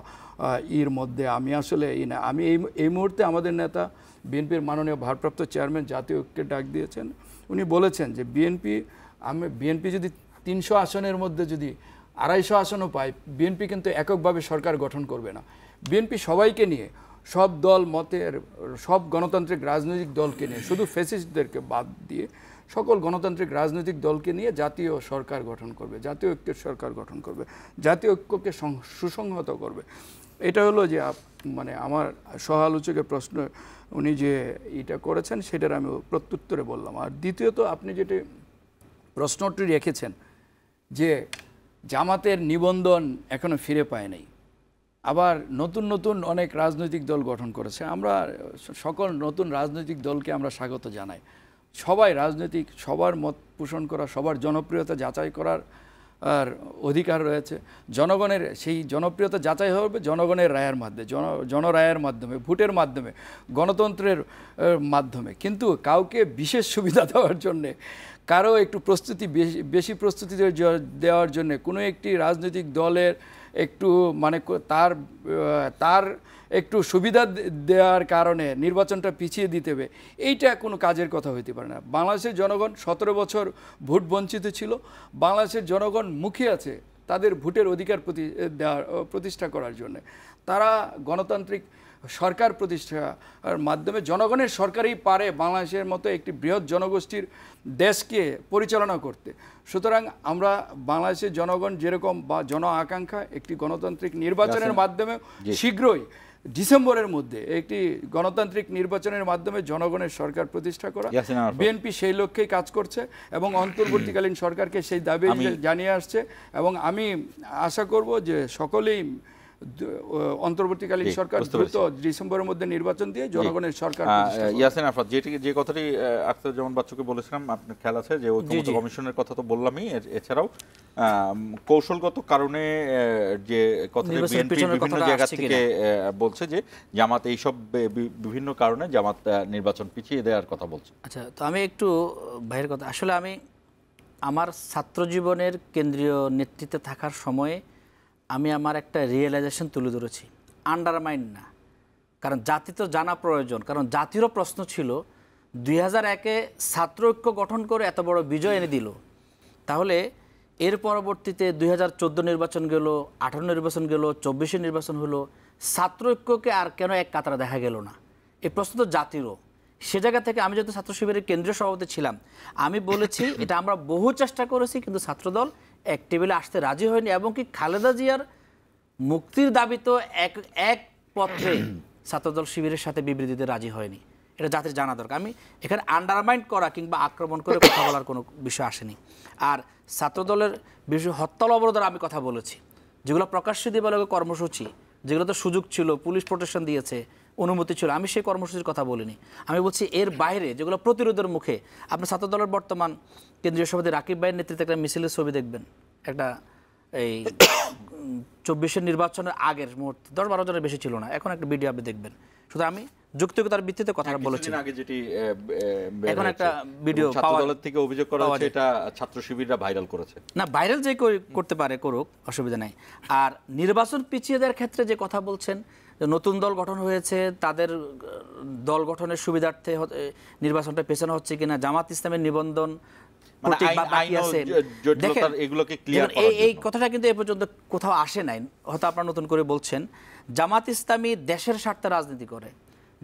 এর মধ্যে আমি আসলে আমি এই মুহূর্তে আমাদের নেতা বিএনপির মাননীয় ভারপ্রাপ্ত চেয়ারম্যান জাতীয় ঐক্যকে ডাক দিয়েছেন। উনি বলেছেন যে বিএনপি যদি 300 আসনের মধ্যে যদি 250 আসনও পায়, বিএনপি কিন্তু এককভাবে সরকার গঠন করবে না। বিএনপি সবাইকে নিয়ে, সব দল মতের, সব গণতান্ত্রিক রাজনৈতিক দলকে নিয়ে, শুধু ফ্যাসিস্টদেরকে বাদ দিয়ে সকল গণতান্ত্রিক রাজনৈতিক দলকে নিয়ে জাতীয় সরকার গঠন করবে, জাতীয় ঐক্যের সরকার গঠন করবে, জাতীয় ঐক্যকে সুসংহত করবে। এটা হলো যে মানে আমার সহ আলোচকের প্রশ্ন উনি যে এটা করেছেন সেটার আমি প্রত্যুত্তরে বললাম। আর দ্বিতীয়ত আপনি যেটি প্রশ্নটি রেখেছেন যে জামাতের নিবন্ধন এখনো ফিরে পায় নাই, আবার নতুন নতুন অনেক রাজনৈতিক দল গঠন করেছে। আমরা সকল নতুন রাজনৈতিক দলকে আমরা স্বাগত জানাই। সবাই রাজনৈতিক, সবার মত পোষণ করা, সবার জনপ্রিয়তা যাচাই করার আর অধিকার রয়েছে। জনগণের সেই জনপ্রিয়তা যাচাই হবে জনগণের রায়ের মাধ্যমে, জনরায়ের মাধ্যমে, ভোটের মাধ্যমে, গণতন্ত্রের মাধ্যমে। কিন্তু কাউকে বিশেষ সুবিধা দেওয়ার জন্যে, কারো একটু বেশি প্রস্তুতি দেওয়ার জন্য কোনো একটি রাজনৈতিক দলের একটু মানে তার একটু সুবিধা দেওয়ার কারণে নির্বাচনটা পিছিয়ে দিতে হবে, এইটা কোনো কাজের কথা হইতে পারে না। বাংলাদেশের জনগণ 17 বছর ভোট বঞ্চিত ছিল। বাংলাদেশের জনগণ মুখিয়ে আছে তাদের ভোটের অধিকার প্রতিষ্ঠা করার জন্য। তারা গণতান্ত্রিক সরকার প্রতিষ্ঠার মাধ্যমে, জনগণের সরকারই পারে বাংলাদেশের মতো একটি বৃহৎ জনগোষ্ঠীর দেশকে পরিচালনা করতে। সুতরাং আমরা বাংলাদেশের জনগণ যেরকম বা জন আকাঙ্ক্ষা একটি গণতান্ত্রিক নির্বাচনের মাধ্যমে শীঘ্রই ডিসেম্বরের মধ্যে একটি গণতান্ত্রিক নির্বাচনের মাধ্যমে জনগণের সরকার প্রতিষ্ঠা করা, বিএনপি সেই লক্ষ্যেই কাজ করছে এবং অন্তর্বর্তীকালীন সরকারকে সেই দাবি জানিয়ে আসছে। এবং আমি আশা করব যে সকলেই অন্তর্বর্তীকালীন সরকার দ্রুত ডিসেম্বরের মধ্যে নির্বাচন দিয়ে জনগণের সরকার। ইয়াসিন আরাফাত, যে কথাটি আখতারুজ্জামান বাচ্চুকে বলেছিলাম, আপনার খেয়াল আছে যে ঐক্যমত্য কমিশনের কথা তো বললামই, এছাড়াও কৌশলগত কারণে যে কথাটি বিএনপি বিভিন্ন জায়গা থেকে বলছে যে জামাত এইসব বিভিন্ন কারণে জামাত নির্বাচন পিছিয়ে দেওয়ার কথা বলছে। আচ্ছা, তো আমি একটু ভাইয়ের কথা, আসলে আমি আমার ছাত্র জীবনের কেন্দ্রীয় নেতৃত্বে থাকার সময়ে আমি আমার একটা রিয়েলাইজেশন তুলে ধরেছি, আন্ডারমাইন্ড না। কারণ জাতি তো জানা প্রয়োজন, কারণ জাতিরও প্রশ্ন ছিল 2001-এ ছাত্র ঐক্য গঠন করে এত বড় বিজয় এনে দিল, তাহলে এর পরবর্তীতে 2014 নির্বাচন গেল, 18 নির্বাচন গেল, 24 নির্বাচন হলো, ছাত্র ঐক্যকে আর কেন এক কাতারে দেখা গেল না? এই প্রশ্ন তো জাতিরও। সে জায়গা থেকে আমি যেহেতু ছাত্র শিবিরের কেন্দ্রীয় সভাপতি ছিলাম, আমি বলেছি এটা আমরা বহু চেষ্টা করেছি, কিন্তু ছাত্রদল এক টেবিলে আসতে রাজি হয়নি। এবং কি খালেদা জিয়ার মুক্তির দাবি তো এক পত্রে ছাত্রদল শিবিরের সাথে বিবৃতিতে রাজি হয়নি। এটা জাতির জানা দরকার। আমি এখানে আন্ডারমাইন্ড করা কিংবা আক্রমণ করে কথা বলার কোনো বিষয় আসেনি। আর ছাত্রদলের বিষয় হরতাল অবরোধের আমি কথা বলেছি, যেগুলো প্রকাশ্যে দিবালকে কর্মসূচি, যেগুলো তো সুযোগ ছিল, পুলিশ প্রোটেকশন দিয়েছে, অনুমতি ছিল, আমি সেই কর্মসূচির কথা বলিনি। আমি বলছি এর বাইরে যেগুলো প্রতিরোধের মুখে, আপনার ছাত্রদলের বর্তমান কেন্দ্রীয় সভাপতি রাকিব ভাইয়ের নেতৃত্বে একটা মিছিলের ছবি দেখবেন, একটা এই 24 নির্বাচনের আগের মুহূর্তে 10-12 জনের বেশি ছিল না, এখন একটা ভিডিও আপনি দেখবেন। শুধু আমি যৌক্তিকতার ভিত্তিতে কথা বলেছি। এখন একটা ভিডিও ছাত্রদলের থেকে অভিযোগ করা হচ্ছে এটা ছাত্র শিবিররা ভাইরাল করেছে। না, ভাইরাল যে করতে পারে করুক, অসুবিধা নাই। আর নির্বাচন পিছিয়ে দেওয়ার ক্ষেত্রে যে কথা বলছেন, নতুন দল গঠন হয়েছে, তাদের দল গঠনের সুবিধার্থে নির্বাচনটা পেছানো হচ্ছে কিনা, জামাত ইসলামের নিবন্ধন এই কথাটা কিন্তু এ পর্যন্ত কোথাও আসে নাই, হয়তো আপনারা নতুন করে বলছেন। জামাত ইসলামী দেশের স্বার্থে রাজনীতি করে।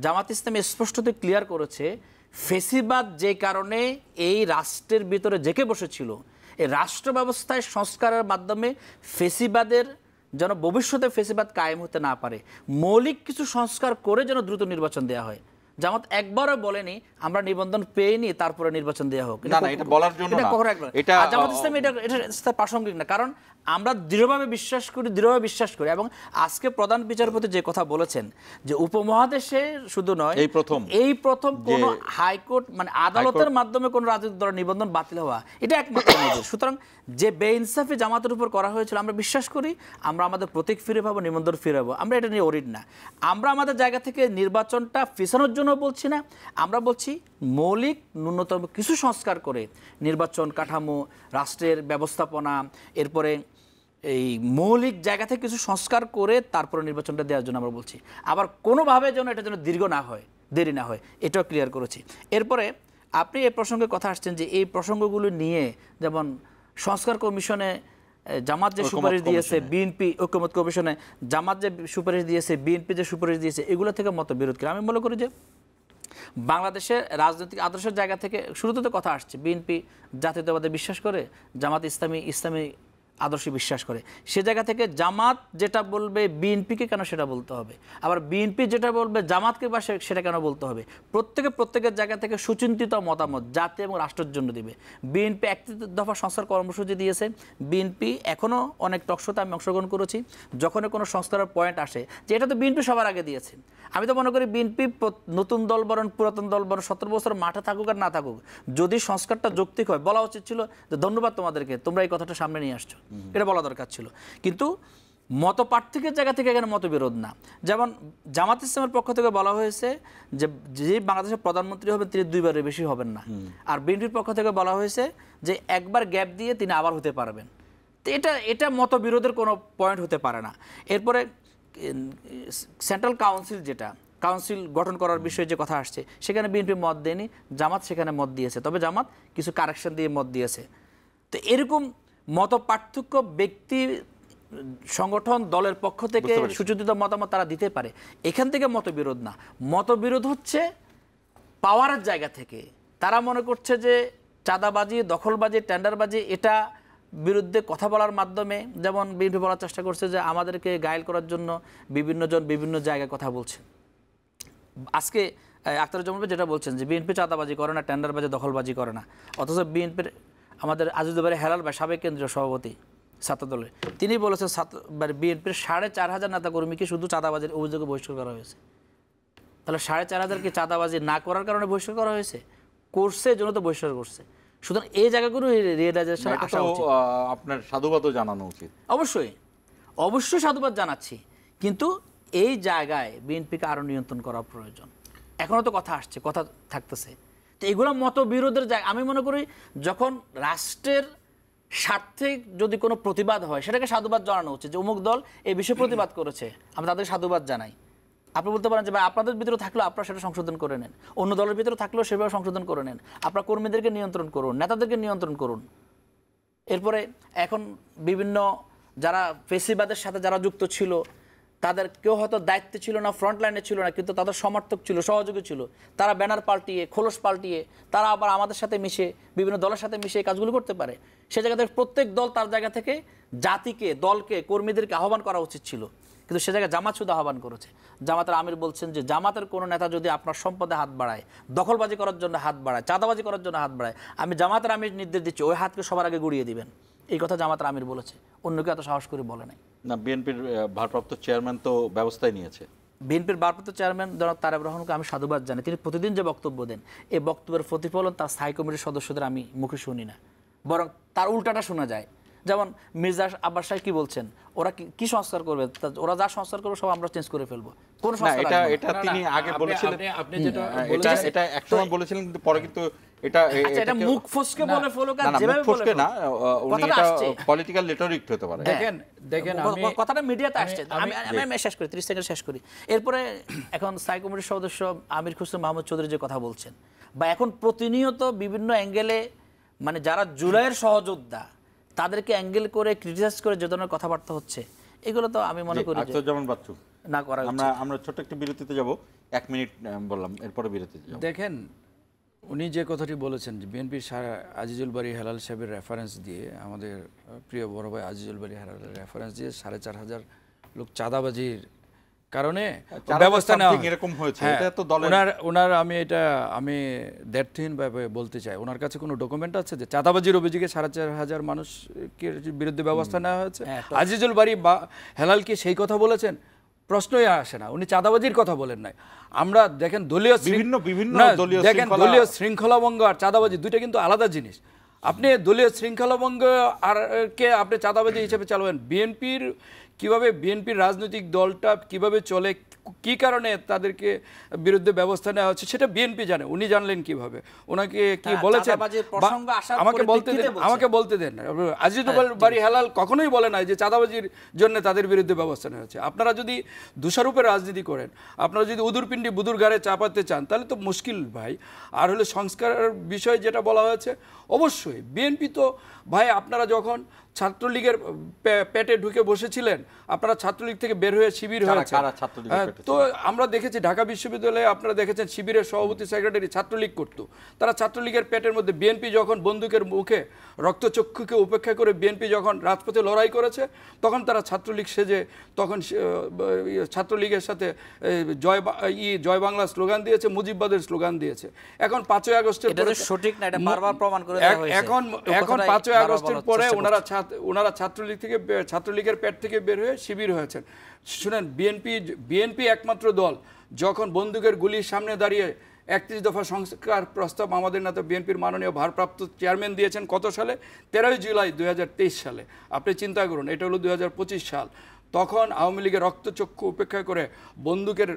জামাত ইসলামী স্পষ্টতই ক্লিয়ার করেছে ফেসিবাদ যে কারণে এই রাষ্ট্রের ভিতরে জেঁকে বসেছিল, এই রাষ্ট্র ব্যবস্থায় সংস্কারের মাধ্যমে ফেসিবাদের যেন ভবিষ্যতে ফেসিবাদ কায়েম হতে না পারে, মৌলিক কিছু সংস্কার করে যেন দ্রুত নির্বাচন দেওয়া হয়। জামাত একবারও বলেনি আমরা নিবন্ধন পেইনি তারপরে নির্বাচন দেওয়া হোক, এটা বলার জন্য না, এটা জামাত ইসলামী এটা প্রাসঙ্গিক না। কারণ আমরা দৃঢ়ভাবে বিশ্বাস করি এবং আজকে প্রধান বিচারপতি যে কথা বলেছেন যে উপমহাদেশে শুধু নয়, এই প্রথম কোন হাইকোর্ট মানে আদালতের মাধ্যমে কোন রাজনৈতিক দলের নিবন্ধন বাতিল হওয়া, এটা একমাত্র নজির। সুতরাং যে বেইনসাফি জামাতের উপর করা হয়েছিল, আমরা বিশ্বাস করি আমরা আমাদের প্রতীক ফিরে পাবো, নিবন্ধন ফিরে পাবো, আমরা এটা নিয়ে অরিড না। আমরা আমাদের জায়গা থেকে নির্বাচনটা ফিসানোর জন্য জন্য বলছি না, আমরা বলছি মৌলিক ন্যূনতম কিছু সংস্কার করে নির্বাচন কাঠামো, রাষ্ট্রের ব্যবস্থাপনা, এরপরে এই মৌলিক জায়গা থেকে কিছু সংস্কার করে তারপরে নির্বাচনটা দেওয়ার জন্য আমরা বলছি। আবার কোনোভাবে যেন এটা যেন দীর্ঘ না হয়, দেরি না হয়, এটাও ক্লিয়ার করেছি। এরপরে আপনি এই প্রসঙ্গে কথা আসছেন যে এই প্রসঙ্গগুলো নিয়ে, যেমন সংস্কার কমিশনে জামাত যে সুপারিশ দিয়েছে, বিএনপি ঐকমত্য কমিশনে জামাত যে সুপারিশ দিয়েছে, বিএনপি যে সুপারিশ দিয়েছে, এগুলো থেকে মতবিরোধ করে। আমি মনে করি যে বাংলাদেশের রাজনৈতিক আদর্শের জায়গা থেকে শুরুতে তো কথা আসছে, বিএনপি জাতীয়তাবাদে বিশ্বাস করে, জামাত ইসলামী আদর্শে বিশ্বাস করে। সে জায়গা থেকে জামাত যেটা বলবে বিএনপিকে কেন সেটা বলতে হবে, আবার বিএনপি যেটা বলবে জামাতকে বা সেটা কেন বলতে হবে? প্রত্যেকের জায়গা থেকে সুচিন্তিত মতামত জাতি এবং রাষ্ট্রের জন্য দিবে। বিএনপি একটি দফা সংস্কার কর্মসূচি দিয়েছে। বিএনপি এখনও অনেক টকশোতে আমি অংশগ্রহণ করেছি, যখন কোনো সংস্কারের পয়েন্ট আসে যে এটা তো বিএনপি সবার আগে দিয়েছে। আমি তো মনে করি বিএনপি নতুন দল বরণ পুরাতন দল বরণ 17 বছর মাঠে থাকুক আর না থাকুক, যদি সংস্কারটা যৌক্তিক হয় বলা উচিত ছিল যে ধন্যবাদ তোমাদেরকে, তোমরা এই কথাটা সামনে নিয়ে আসছো, এটা বলা দরকার ছিল। কিন্তু মত পার্থক্যের জায়গা থেকে এখানে মতবিরোধ না। যেমন জামাত ইসলামের পক্ষ থেকে বলা হয়েছে যে বাংলাদেশের প্রধানমন্ত্রী হবেন তিনি 2 বারের বেশি হবেন না, আর বিএনপির পক্ষ থেকে বলা হয়েছে যে একবার গ্যাপ দিয়ে তিনি আবার হতে পারবেন। তো এটা মতবিরোধের কোনো পয়েন্ট হতে পারে না। এরপরে সেন্ট্রাল কাউন্সিল গঠন করার বিষয়ে যে কথা আসছে, সেখানে বিএনপি মত দেয়নি, জামাত সেখানে মত দিয়েছে, তবে জামাত কিছু কারেকশন দিয়ে মত দিয়েছে। তো এরকম মত পার্থক্য ব্যক্তি, সংগঠন, দলের পক্ষ থেকে সুচিন্তিত মতামত তারা দিতে পারে, এখান থেকে মতবিরোধ না। মতবিরোধ হচ্ছে পাওয়ারের জায়গা থেকে। তারা মনে করছে যে চাঁদাবাজি, দখলবাজি, টেন্ডারবাজি, এটা বিরুদ্ধে কথা বলার মাধ্যমে, যেমন বিএনপি বলার চেষ্টা করছে যে আমাদেরকে গায়েল করার জন্য বিভিন্নজন বিভিন্ন জায়গায় কথা বলছে। আজকে আখতারুজ্জামান যেটা বলছেন যে বিএনপি চাঁদাবাজি করে না, টেন্ডারবাজি, দখলবাজি করে না, অথচ বিএনপির আমাদের আজিজুল বারী হেলাল ভাই, সাবেক কেন্দ্রীয় সভাপতি ছাত্র দলের, তিনি বলেছেন বিএনপির 4,500 নেতাকর্মীকে শুধু চাঁদাবাজির অভিযোগে বহিষ্কার করা হয়েছে। তাহলে 4,500 চাঁদাবাজি না করার কারণে বহিষ্কার করা হয়েছে, করছে জন্য তো বহিষ্কার করছে। সুতরাং এই জায়গাগুলো রিয়েলাইজেশন আসা উচিত। আপনার সাধুবাদও জানানো উচিত। অবশ্যই সাধুবাদ জানাচ্ছি, কিন্তু এই জায়গায় বিএনপিকে আরো নিয়ন্ত্রণ করা প্রয়োজন। এখনো তো কথা আসছে, কথা থাকতেছে। তো এগুলো মতবিরোধের জায়গা। আমি মনে করি যখন রাষ্ট্রের স্বার্থে যদি কোনো প্রতিবাদ হয়, সেটাকে সাধুবাদ জানানো উচিত যে অমুক দল এই বিষয়ে প্রতিবাদ করেছে, আমরা তাদের সাধুবাদ জানাই। আপনি বলতে পারেন যে ভাই আপনাদের ভিতরে থাকলেও আপনারা সেটা সংশোধন করে নেন, অন্য দলের ভিতরে থাকলেও সেভাবে সংশোধন করে নেন, আপনার কর্মীদেরকে নিয়ন্ত্রণ করুন, নেতাদেরকে নিয়ন্ত্রণ করুন। এরপরে এখন বিভিন্ন যারা ফেসিবাদের সাথে যারা যুক্ত ছিল, তাদের কেউ হয়তো দায়িত্বে ছিল না, ফ্রন্ট লাইনে ছিল না, কিন্তু তাদের সমর্থক ছিল, সহযোগী ছিল, তারা ব্যানার পাল্টিয়ে, খোলস পাল্টিয়ে তারা আবার আমাদের সাথে মিশে, বিভিন্ন দলের সাথে মিশে এই কাজগুলো করতে পারে। সে জায়গা থেকে প্রত্যেক দল তার জায়গা থেকে জাতিকে, দলকে, কর্মীদেরকে আহ্বান করা উচিত ছিল, কিন্তু সে জায়গায় জামাত শুধু আহ্বান করেছে। জামাতের আমির বলছেন যে জামাতের কোনো নেতা যদি আপনার সম্পদে হাত বাড়ায়, দখলবাজি করার জন্য হাত বাড়ায়, চাঁদাবাজি করার জন্য হাত বাড়ায়, আমি জামাতের আমির নির্দেশ দিচ্ছি ওই হাতকে সবার আগে গুড়িয়ে দিবেন। এই কথা জামাতের আমির বলেছে, অন্য কেউ এত সাহস করে বলে নাই। না, বিএনপির ভারপ্রাপ্ত চেয়ারম্যান তো ব্যবস্থায় নিয়েছে। বিএনপির ভারপ্রাপ্ত চেয়ারম্যান জনাব তারেক রহমানকে আমি সাধুবাদ জানাই। তিনি প্রতিদিন যে বক্তব্য দেন, এই বক্তব্যের প্রতিফলন তার স্থায়ী কমিটির সদস্যদের আমি মুখে শুনি না, বরং তার উল্টাটা শোনা যায়। যেমন মির্জা আব্বাস সাহেব কি বলছেন, ওরা কি সংস্কার করবে, ওরা যা সংস্কার করবে সব আমরা চেঞ্জ করে ফেলবো, কোন সংস্কার? এটা তিনি আগে বলেছিলেন, আপনি যেটা এটা একসময় বলেছিলেন, কিন্তু পরে কিন্তু এটা মুখ ফসকে বলে ফলো কাজ যেভাবে বলে না, উনি এটা পলিটিক্যাল লেটারিক হতে পারে। দেখেন কথাটা মিডিয়াতে আসছে। আমি শেষ করি, 30 সেকেন্ড শেষ করি। এরপরে এখন স্থায়ী কমিটির সদস্য আমির খুসরো মাহমুদ চৌধুরী যে কথা বলছেন, বা এখন প্রতিনিয়ত বিভিন্ন অ্যাঙ্গেলে, মানে যারা জুলাইয়ের সহযোদ্ধা তাদেরকে অ্যাঙ্গেল করে ক্রিটিসাইজ করে যে ধরনের কথাবার্তা হচ্ছে, এগুলো তো আমি মনে করি যেমন বাচ্চু না করা। আমরা ছোট্ট একটা বিরতিতে যাব, 1 মিনিট বললাম, এরপরে বিরতিতে যাব। দেখেন, উনি যে কথাটি বলেছেন যে বিএনপির আজিজুল বারী হেলাল সাহেবের রেফারেন্স দিয়ে, আমাদের প্রিয় বড় ভাই আজিজুল বারী হেলালের রেফারেন্স দিয়ে 4,500 লোক চাঁদাবাজির কারণে ব্যবস্থা নেওয়া এরকম হয়েছে, ওনার আমি দ্ব্যর্থহীনভাবে বলতে চাই, ওনার কাছে কোনো ডকুমেন্ট আছে যে চাঁদাবাজির অভিযোগে 4,500 মানুষের বিরুদ্ধে ব্যবস্থা নেওয়া হয়েছে? আজিজুল বারী বা হেলাল কি সেই কথা বলেছেন? প্রশ্নই আসে না, উনি চাঁদাবাজির কথা বলেন নাই। আমরা দেখেন দলীয় বিভিন্ন দলীয় শৃঙ্খলাভঙ্গ আর চাঁদাবাজি দুইটা কিন্তু আলাদা জিনিস। আপনি দলীয় শৃঙ্খলাভঙ্গ আর কে আপনি চাঁদাবাজি হিসেবে চালাবেন। বিএনপির রাজনৈতিক দলটা কিভাবে চলে, কি কারণে তাদেরকে বিরুদ্ধে ব্যবস্থা নেওয়া হচ্ছে সেটা বিএনপি জানে। উনি জানলেন কিভাবে? ওনাকে কি বলেছেন? আমাকে বলতে দেন। আজিজুল বাড়ি হেলাল কখনোই বলে নাই যে চাঁদাবাজির জন্য তাদের বিরুদ্ধে ব্যবস্থা নেওয়া হচ্ছে। আপনারা যদি দোষারোপের রাজনীতি করেন, আপনারা যদি উদুরপিণ্ডি বুদুর গাড়ে চাপাতে চান, তাহলে তো মুশকিল ভাই। আর হলো সংস্কারের বিষয় যেটা বলা হয়েছে, অবশ্যই বিএনপি তো ভাই, আপনারা যখন ছাত্রলীগের পেটে ঢুকে বসেছিলেন, আপনারা ছাত্রলীগ থেকে বের হয়ে শিবির হয়েছে, তো আমরা দেখেছি ঢাকা বিশ্ববিদ্যালয়ে আপনারা দেখেছেন শিবিরের সভাপতি সেক্রেটারি ছাত্রলীগ করতো। তারা ছাত্রলীগের পেটের মধ্যে, বিএনপি যখন বন্দুকের মুখে রক্তচক্ষুকে উপেক্ষা করে বিএনপি যখন রাজপথে লড়াই করেছে, তখন তারা ছাত্রলীগ সেজে তখন ছাত্রলীগের সাথে জয় বাংলা স্লোগান দিয়েছে, মুজিববাদের স্লোগান দিয়েছে। এখন 5ই আগস্টের পরে সঠিক না, এটা বারবার প্রমাণ করে দেওয়া হয়েছে। এখন 5ই আগস্টের পরে ওনারা ছাত্রলীগের পেট থেকে বের হয়ে শিবির হয়েছেন। শুনেন, বিএনপি একমাত্র দল যখন বন্দুকের গুলির সামনে দাঁড়িয়ে 31 দফা সংস্কার প্রস্তাব আমাদের নেতা বিএনপির মাননীয় ভারপ্রাপ্ত চেয়ারম্যান দিয়েছেন কত সালে? 13 জুলাই 2023 সালে। আপনি চিন্তা করুন, এটা হলো 2025 সাল। তখন আওয়ামী লীগের রক্তচক্ষু উপেক্ষা করে বন্দুকের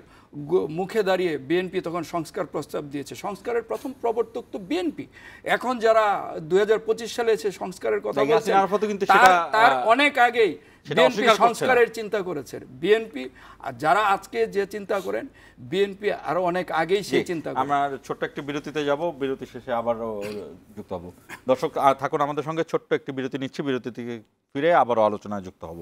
মুখে দাঁড়িয়ে বিএনপি তখন সংস্কার প্রস্তাব দিয়েছে। সংস্কারের প্রথম প্রবর্তক তো বিএনপি। এখন যারা 2025 সালে এসে সংস্কারের কথা বলছে, তার অনেক আগেই বিএনপি সংস্কারের চিন্তা করেছে। বিএনপি যারা আজকে যে চিন্তা করেন, বিএনপি আরো অনেক আগেই সেই চিন্তা করেন। আমরা ছোট্ট একটি বিরতিতে যাব, বিরতি শেষে আবারও যুক্ত হব। দর্শক থাকুন আমাদের সঙ্গে, ছোট্ট একটি বিরতি নিচ্ছি, বিরতি থেকে ফিরে আবারও আলোচনায় যুক্ত হব।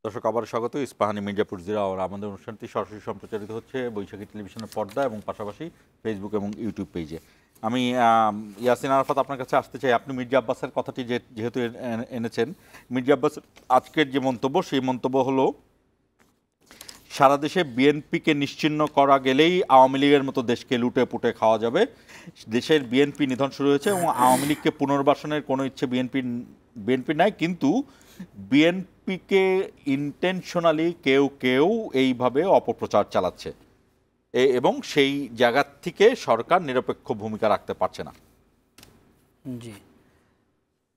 দর্শক আবার স্বাগত। ইস্পাহানি মির্জাপুর জিরা আর আমাদের অনুষ্ঠানটি সরাসরি সম্প্রচারিত হচ্ছে বৈশাখী টেলিভিশনের পর্দা এবং পাশাপাশি ফেসবুক এবং ইউটিউব পেজে। আমি ইয়াসিন আরাফাত আপনার কাছে আসতে চাই। আপনি মির্জা আব্বাসের কথাটি যেহেতু এনেছেন, মির্জা আব্বাস আজকের যে মন্তব্য, সেই মন্তব্য হলো সারা দেশে বিএনপিকে নিশ্চিহ্ন করা গেলেই আওয়ামী লীগের মতো দেশকে লুটে পুটে খাওয়া যাবে। দেশের বিএনপি নিধন শুরু হয়েছে এবং আওয়ামী লীগকে পুনর্বাসনের কোনো ইচ্ছে বিএনপি নাই, কিন্তু বিএনপিকে ইন্টেনশনালি কেউ এইভাবে অপপ্রচার চালাচ্ছে এবং সেই জায়গা থেকে সরকার নিরপেক্ষ ভূমিকা রাখতে পারছে না। জি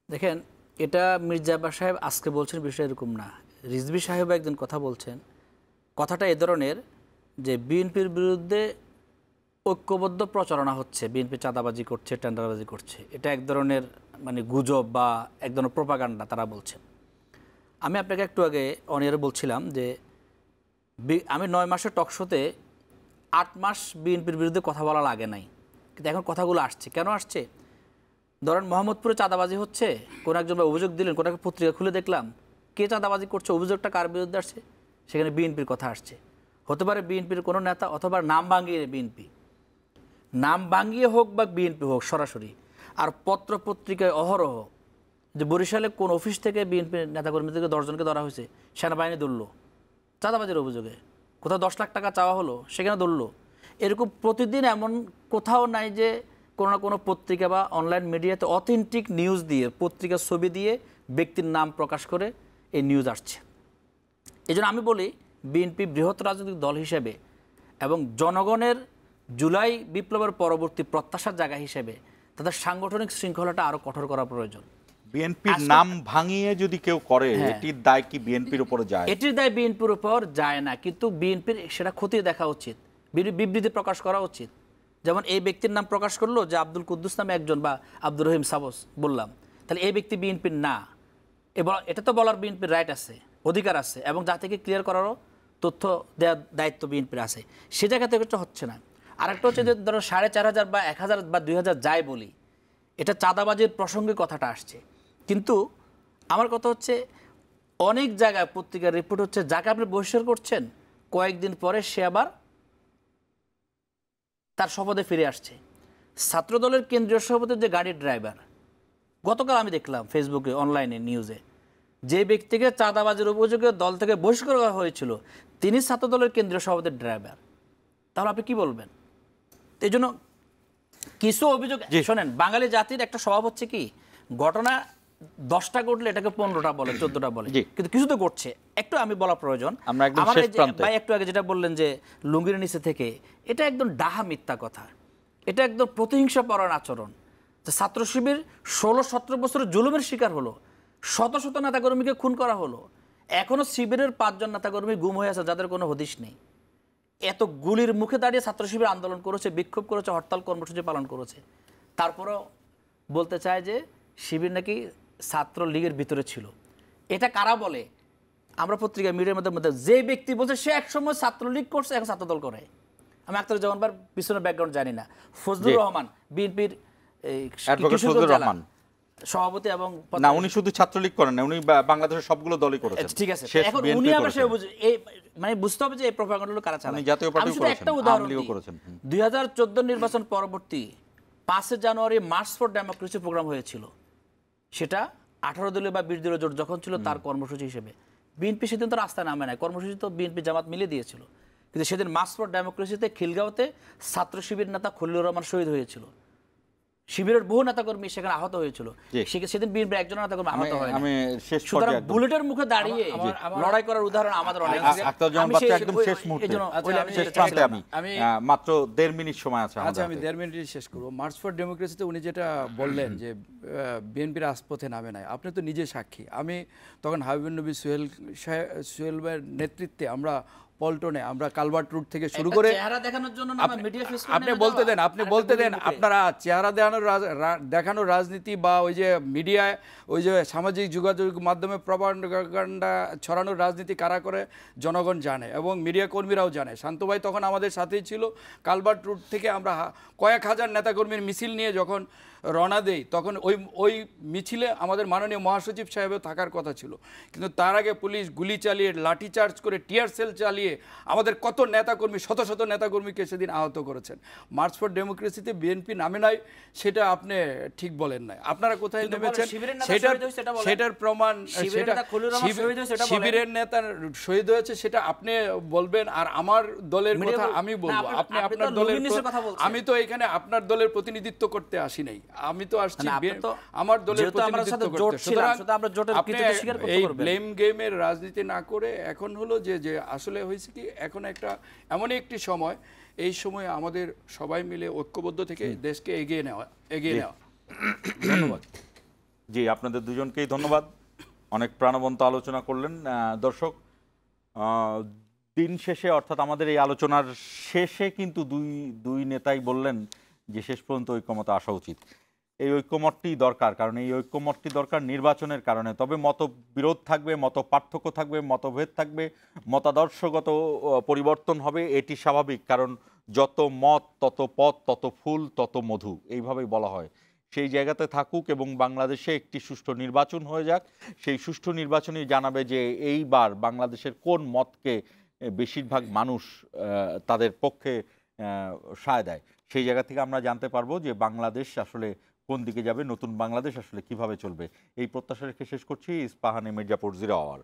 দেখেন, এটা মির্জা আব্বাস সাহেব আজকে বলছেন বিষয় এরকম না। রিজভী সাহেব একদিন কথা বলছেন, কথাটা এ ধরনের যে বিএনপির বিরুদ্ধে ঐক্যবদ্ধ প্রচারণা হচ্ছে, বিএনপি চাঁদাবাজি করছে, টেন্ডারবাজি করছে, এটা এক ধরনের মানে গুজব বা এক ধরনের প্রোপাগান্ডা তারা বলছেন। আমি আপনাকে একটু আগে অনিয়ারে বলছিলাম যে আমি 9 মাসের টকশোতে 8 মাস বিএনপির বিরুদ্ধে কথা বলা লাগে নাই, কিন্তু এখন কথাগুলো আসছে। কেন আসছে? ধরেন মোহাম্মদপুরে চাঁদাবাজি হচ্ছে, কোনো একজন অভিযোগ দিলেন, কোনো একটা পত্রিকা খুলে দেখলাম কে চাঁদাবাজি করছে, অভিযোগটা কার বিরুদ্ধে আসছে, সেখানে বিএনপির কথা আসছে। হতে পারে বিএনপির কোনো নেতা, অথবা নাম ভাঙিয়ে বিএনপি, নাম ভাঙিয়ে হোক বা বিএনপি হোক সরাসরি। আর পত্র পত্রিকায় অহরহ যে বরিশালে কোন অফিস থেকে বিএনপির নেতাকর্মীদেরকে 10 জনকে ধরা হয়েছে, সেনাবাহিনী ধরলো চাঁদাবাজির অভিযোগে, কোথাও 10 লাখ টাকা চাওয়া হলো, সেখানে ধরলো। এরকম প্রতিদিন এমন কোথাও নাই যে কোনো না কোনো পত্রিকা বা অনলাইন মিডিয়াতে অথেন্টিক নিউজ দিয়ে, পত্রিকার ছবি দিয়ে ব্যক্তির নাম প্রকাশ করে এই নিউজ আসছে। এই জন্য আমি বলি, বিএনপি বৃহৎ রাজনৈতিক দল হিসেবে এবং জনগণের জুলাই বিপ্লবের পরবর্তী প্রত্যাশার জায়গা হিসেবে তাদের সাংগঠনিক শৃঙ্খলাটা আরও কঠোর করা প্রয়োজন। বিএনপির নাম ভাঙিয়ে যদি কেউ করে, এটির দায় কি বিএনপির উপরে যায়? এটির দায় বিএনপির উপর যায় না, কিন্তু বিএনপির সেটা খতিয়ে দেখা উচিত, বিবৃতি প্রকাশ করা উচিত। যেমন এই ব্যক্তির নাম প্রকাশ করলো যে আব্দুল কুদ্দুস নামে একজন, বা আব্দুর রহিম সাবস বললাম, তাহলে এই ব্যক্তি বিএনপির না, এটা তো বলার বিএনপির রাইট আছে, অধিকার আছে, এবং যা থেকে ক্লিয়ার করারও তথ্য দেওয়ার দায়িত্ব বিএনপির আছে। সে জায়গা থেকে হচ্ছে না। আরেকটা হচ্ছে যে ধরো 4500 বা 1000 বা 2000 যাই বলি, এটা চাঁদাবাজির প্রসঙ্গে কথাটা আসছে, কিন্তু আমার কথা হচ্ছে অনেক জায়গায় পত্রিকার রিপোর্ট হচ্ছে যাকে আপনি বহিষ্কার করছেন, কয়েকদিন পরে সে আবার তার শপথে ফিরে আসছে। ছাত্রদলের কেন্দ্রীয় সভাপতির যে গাড়ির ড্রাইভার, গতকাল আমি দেখলাম ফেসবুকে অনলাইনে নিউজে, যে ব্যক্তিকে চাঁদাবাজির অভিযোগে দল থেকে বহিষ্কার করা হয়েছিল, তিনি ছাত্রদলের কেন্দ্রীয় সভাপতির ড্রাইভার। তাহলে আপনি কি বলবেন? এই জন্য কিছু অভিযোগ শোনেন, বাঙালি জাতির একটা স্বভাব হচ্ছে কি, ঘটনা 10টা ঘটলে এটাকে 15টা বলে 14টা বলে, জি। কিন্তু কিছু তো ঘটছে। একটু আমি বলা প্রয়োজন, আমরা একদম আমার শেষ এই যে প্রান্তে। ভাই একটু আগে যেটা বললেন যে লুঙ্গির নিচে থেকে, এটা একদম ডাহা মিথ্যা কথা, এটা একদম প্রতিহিংসা পরায়ণ আচরণ। যে ছাত্র শিবির 16-17 বছরের জুলুমের শিকার হলো, শত শত নেতাকর্মীকে খুন করা হলো, এখনো শিবিরের 5 জন নেতাকর্মী গুম হয়ে আছে যাদের কোনো হদিশ নেই। এত গুলির মুখে দাঁড়িয়ে ছাত্র শিবির আন্দোলন করেছে, বিক্ষোভ করেছে, হরতাল কর্মসূচি পালন করেছে, তারপরও বলতে চায় যে শিবির নাকি ছাত্র লীগের ভিতরে ছিল। এটা কারা বলে? আমরা পত্রিকা মিডিয়ার মধ্যে যে ব্যক্তি বলছে সে একসময় ছাত্রলীগ করছে, এখন ছাত্রদল করে। আমি আখতারুজ্জামানের পিছনের ব্যাকগ্রাউন্ড জানি না। ফজলুর রহমান বিএনপির অ্যাডভোকেট ফজলুর রহমান সভাপতি এবং না, উনি শুধু ছাত্রলীগ করেন না, উনি বাংলাদেশের সবগুলো দলই করেছেন। ঠিক আছে, শেষ এখন BNP উনি আবার সে করেছেন। এই মানে বুঝতে হবে যে এই প্রপাগান্ডাগুলো কারা চালায়। উনি জাতীয় পার্টিও আমি শুধু করেছেন, একটা উদাহরণ আওয়ামী লীগও দিই। করেছেন। 2014 নির্বাচন পরবর্তী 5 জানুয়ারি মার্চ ফর ডেমোক্রেসি প্রোগ্রাম হয়েছিল, সেটা 18 দলীয় বা 20 দলীয় জোট যখন ছিল তার কর্মসূচি হিসেবে। বিএনপি সেদিন তো রাস্তায় নামে নাই, কর্মসূচি তো বিএনপি জামাত মিলে দিয়েছিল, কিন্তু সেদিন মার্চ ফর ডেমোক্রেসিতে খিলগাঁওতে ছাত্র শিবির নেতা খলিলুর রহমান শহীদ হয়েছিল, শিবিরের বহু নেতাকর্মী সেখানে আহত হয়েছিল। সেদিন বিএনপির একজন নেতাকর্মী আহত হয়। আমি শেষ সুতরাং পর্যায়ে একদম- বুলেটের মুখে দাঁড়িয়ে লড়াই করার উদাহরণ আমাদের অনেক আছে। আখতারুজ্জামান আমি বাচ্চা সেই- একদম ওই- শেষ মুহূর্তে, এইজন্য ওই আমি শেষ যেটা প্রান্তে চাইছিলাম আমি মাত্র 1.5 মিনিট সময় আছে আচ্ছা, আমাদের আমি হাতে। 1.5 মিনিটে শেষ করবো। মার্চ ফর ডেমোক্রেসিতে উনি যেটা বললেন যে বিএনপির রাজপথে নামে নাই, আপনি তো নিজে সাক্ষী। আমি তখন হাবিবুন নবী সোহেল ভাইয়ের নেতৃত্বে আমরা পল্টনে, আমরা কালভার্ট রুট থেকে শুরু একটা করে চেহারা দেখানোর জন্য না মিডিয়া ফেস আপনি বলতে দেন, আপনি বলতে দেন। আপনারা চেহারা দেখানোর রাজনীতি বা ওই যে মিডিয়ায় ওই যে সামাজিক যোগাযোগ মাধ্যমে প্রপাগান্ডা ছড়ানোর রাজনীতি কারা করে জনগণ জানে এবং মিডিয়া কর্মীরাও জানে। শান্ত ভাই তখন আমাদের সাথেই ছিল। কালভার্ট রুট থেকে আমরা কয়েক হাজার নেতাকর্মীর মিছিল নিয়ে যখন রওনা দেই, তখন ওই মিছিলে আমাদের মাননীয় মহাসচিব সাহেবেও থাকার কথা ছিল, কিন্তু তার আগে পুলিশ গুলি চালিয়ে, লাঠিচার্জ করে, টিয়ার সেল চালিয়ে আমাদের কত নেতাকর্মী, শত শত নেতাকর্মীকে সেদিন আহত করেছেন। মার্চ ফর ডেমোক্রেসিতে বিএনপি নামে নাই, সেটা আপনি ঠিক বলেন নাই। আপনারা কোথায় নেমেছেন সেটার প্রমাণ, শিবিরের নেতা শহীদ হয়েছে সেটা আপনি বলবেন, আর আমার দলের কথা আমি বলবো। আপনি আপনার দলের, আমি তো এখানে আপনার দলের প্রতিনিধিত্ব করতে আসি নাই, আমি তো আসছি আমার দলের প্রতিনিধিত্ব করতে। সুতরাং আপনি এই ব্লেম গেমের রাজনীতি না করে এখন হলো যে আসলে হয়েছে কি, এখন এমনই একটি সময়, এই সময় আমাদের সবাই মিলে ঐক্যবদ্ধ থেকে দেশকে এগিয়ে নেওয়া। ধন্যবাদ। জি, আপনাদের দুজনকেই ধন্যবাদ, অনেক প্রাণবন্ত আলোচনা করলেন। দর্শক, দিন শেষে অর্থাৎ আমাদের এই আলোচনার শেষে কিন্তু দুই নেতাই বললেন যে শেষ পর্যন্ত ঐক্যমতে আসা উচিত। এই ঐক্যমতটি দরকার, কারণ এই ঐক্যমতটি দরকার নির্বাচনের কারণে। তবে মতবিরোধ থাকবে, মত পার্থক্য থাকবে, মতভেদ থাকবে, মতাদর্শগত পরিবর্তন হবে, এটি স্বাভাবিক। কারণ যত মত তত পথ, তত ফুল তত মধু, এইভাবেই বলা হয়। সেই জায়গাতে থাকুক এবং বাংলাদেশে একটি সুষ্ঠু নির্বাচন হয়ে যাক। সেই সুষ্ঠু নির্বাচনই জানাবে যে এইবার বাংলাদেশের কোন মতকে বেশিরভাগ মানুষ তাদের পক্ষে সায় দেয়। সেই জায়গা থেকে আমরা জানতে পারবো যে বাংলাদেশ আসলে কোন দিকে যাবে, নতুন বাংলাদেশ আসলে কিভাবে চলবে। এই প্রত্যাশা রেখে শেষ করছি। ইস্পাহানে মির্জাপুর 0 আওয়ার।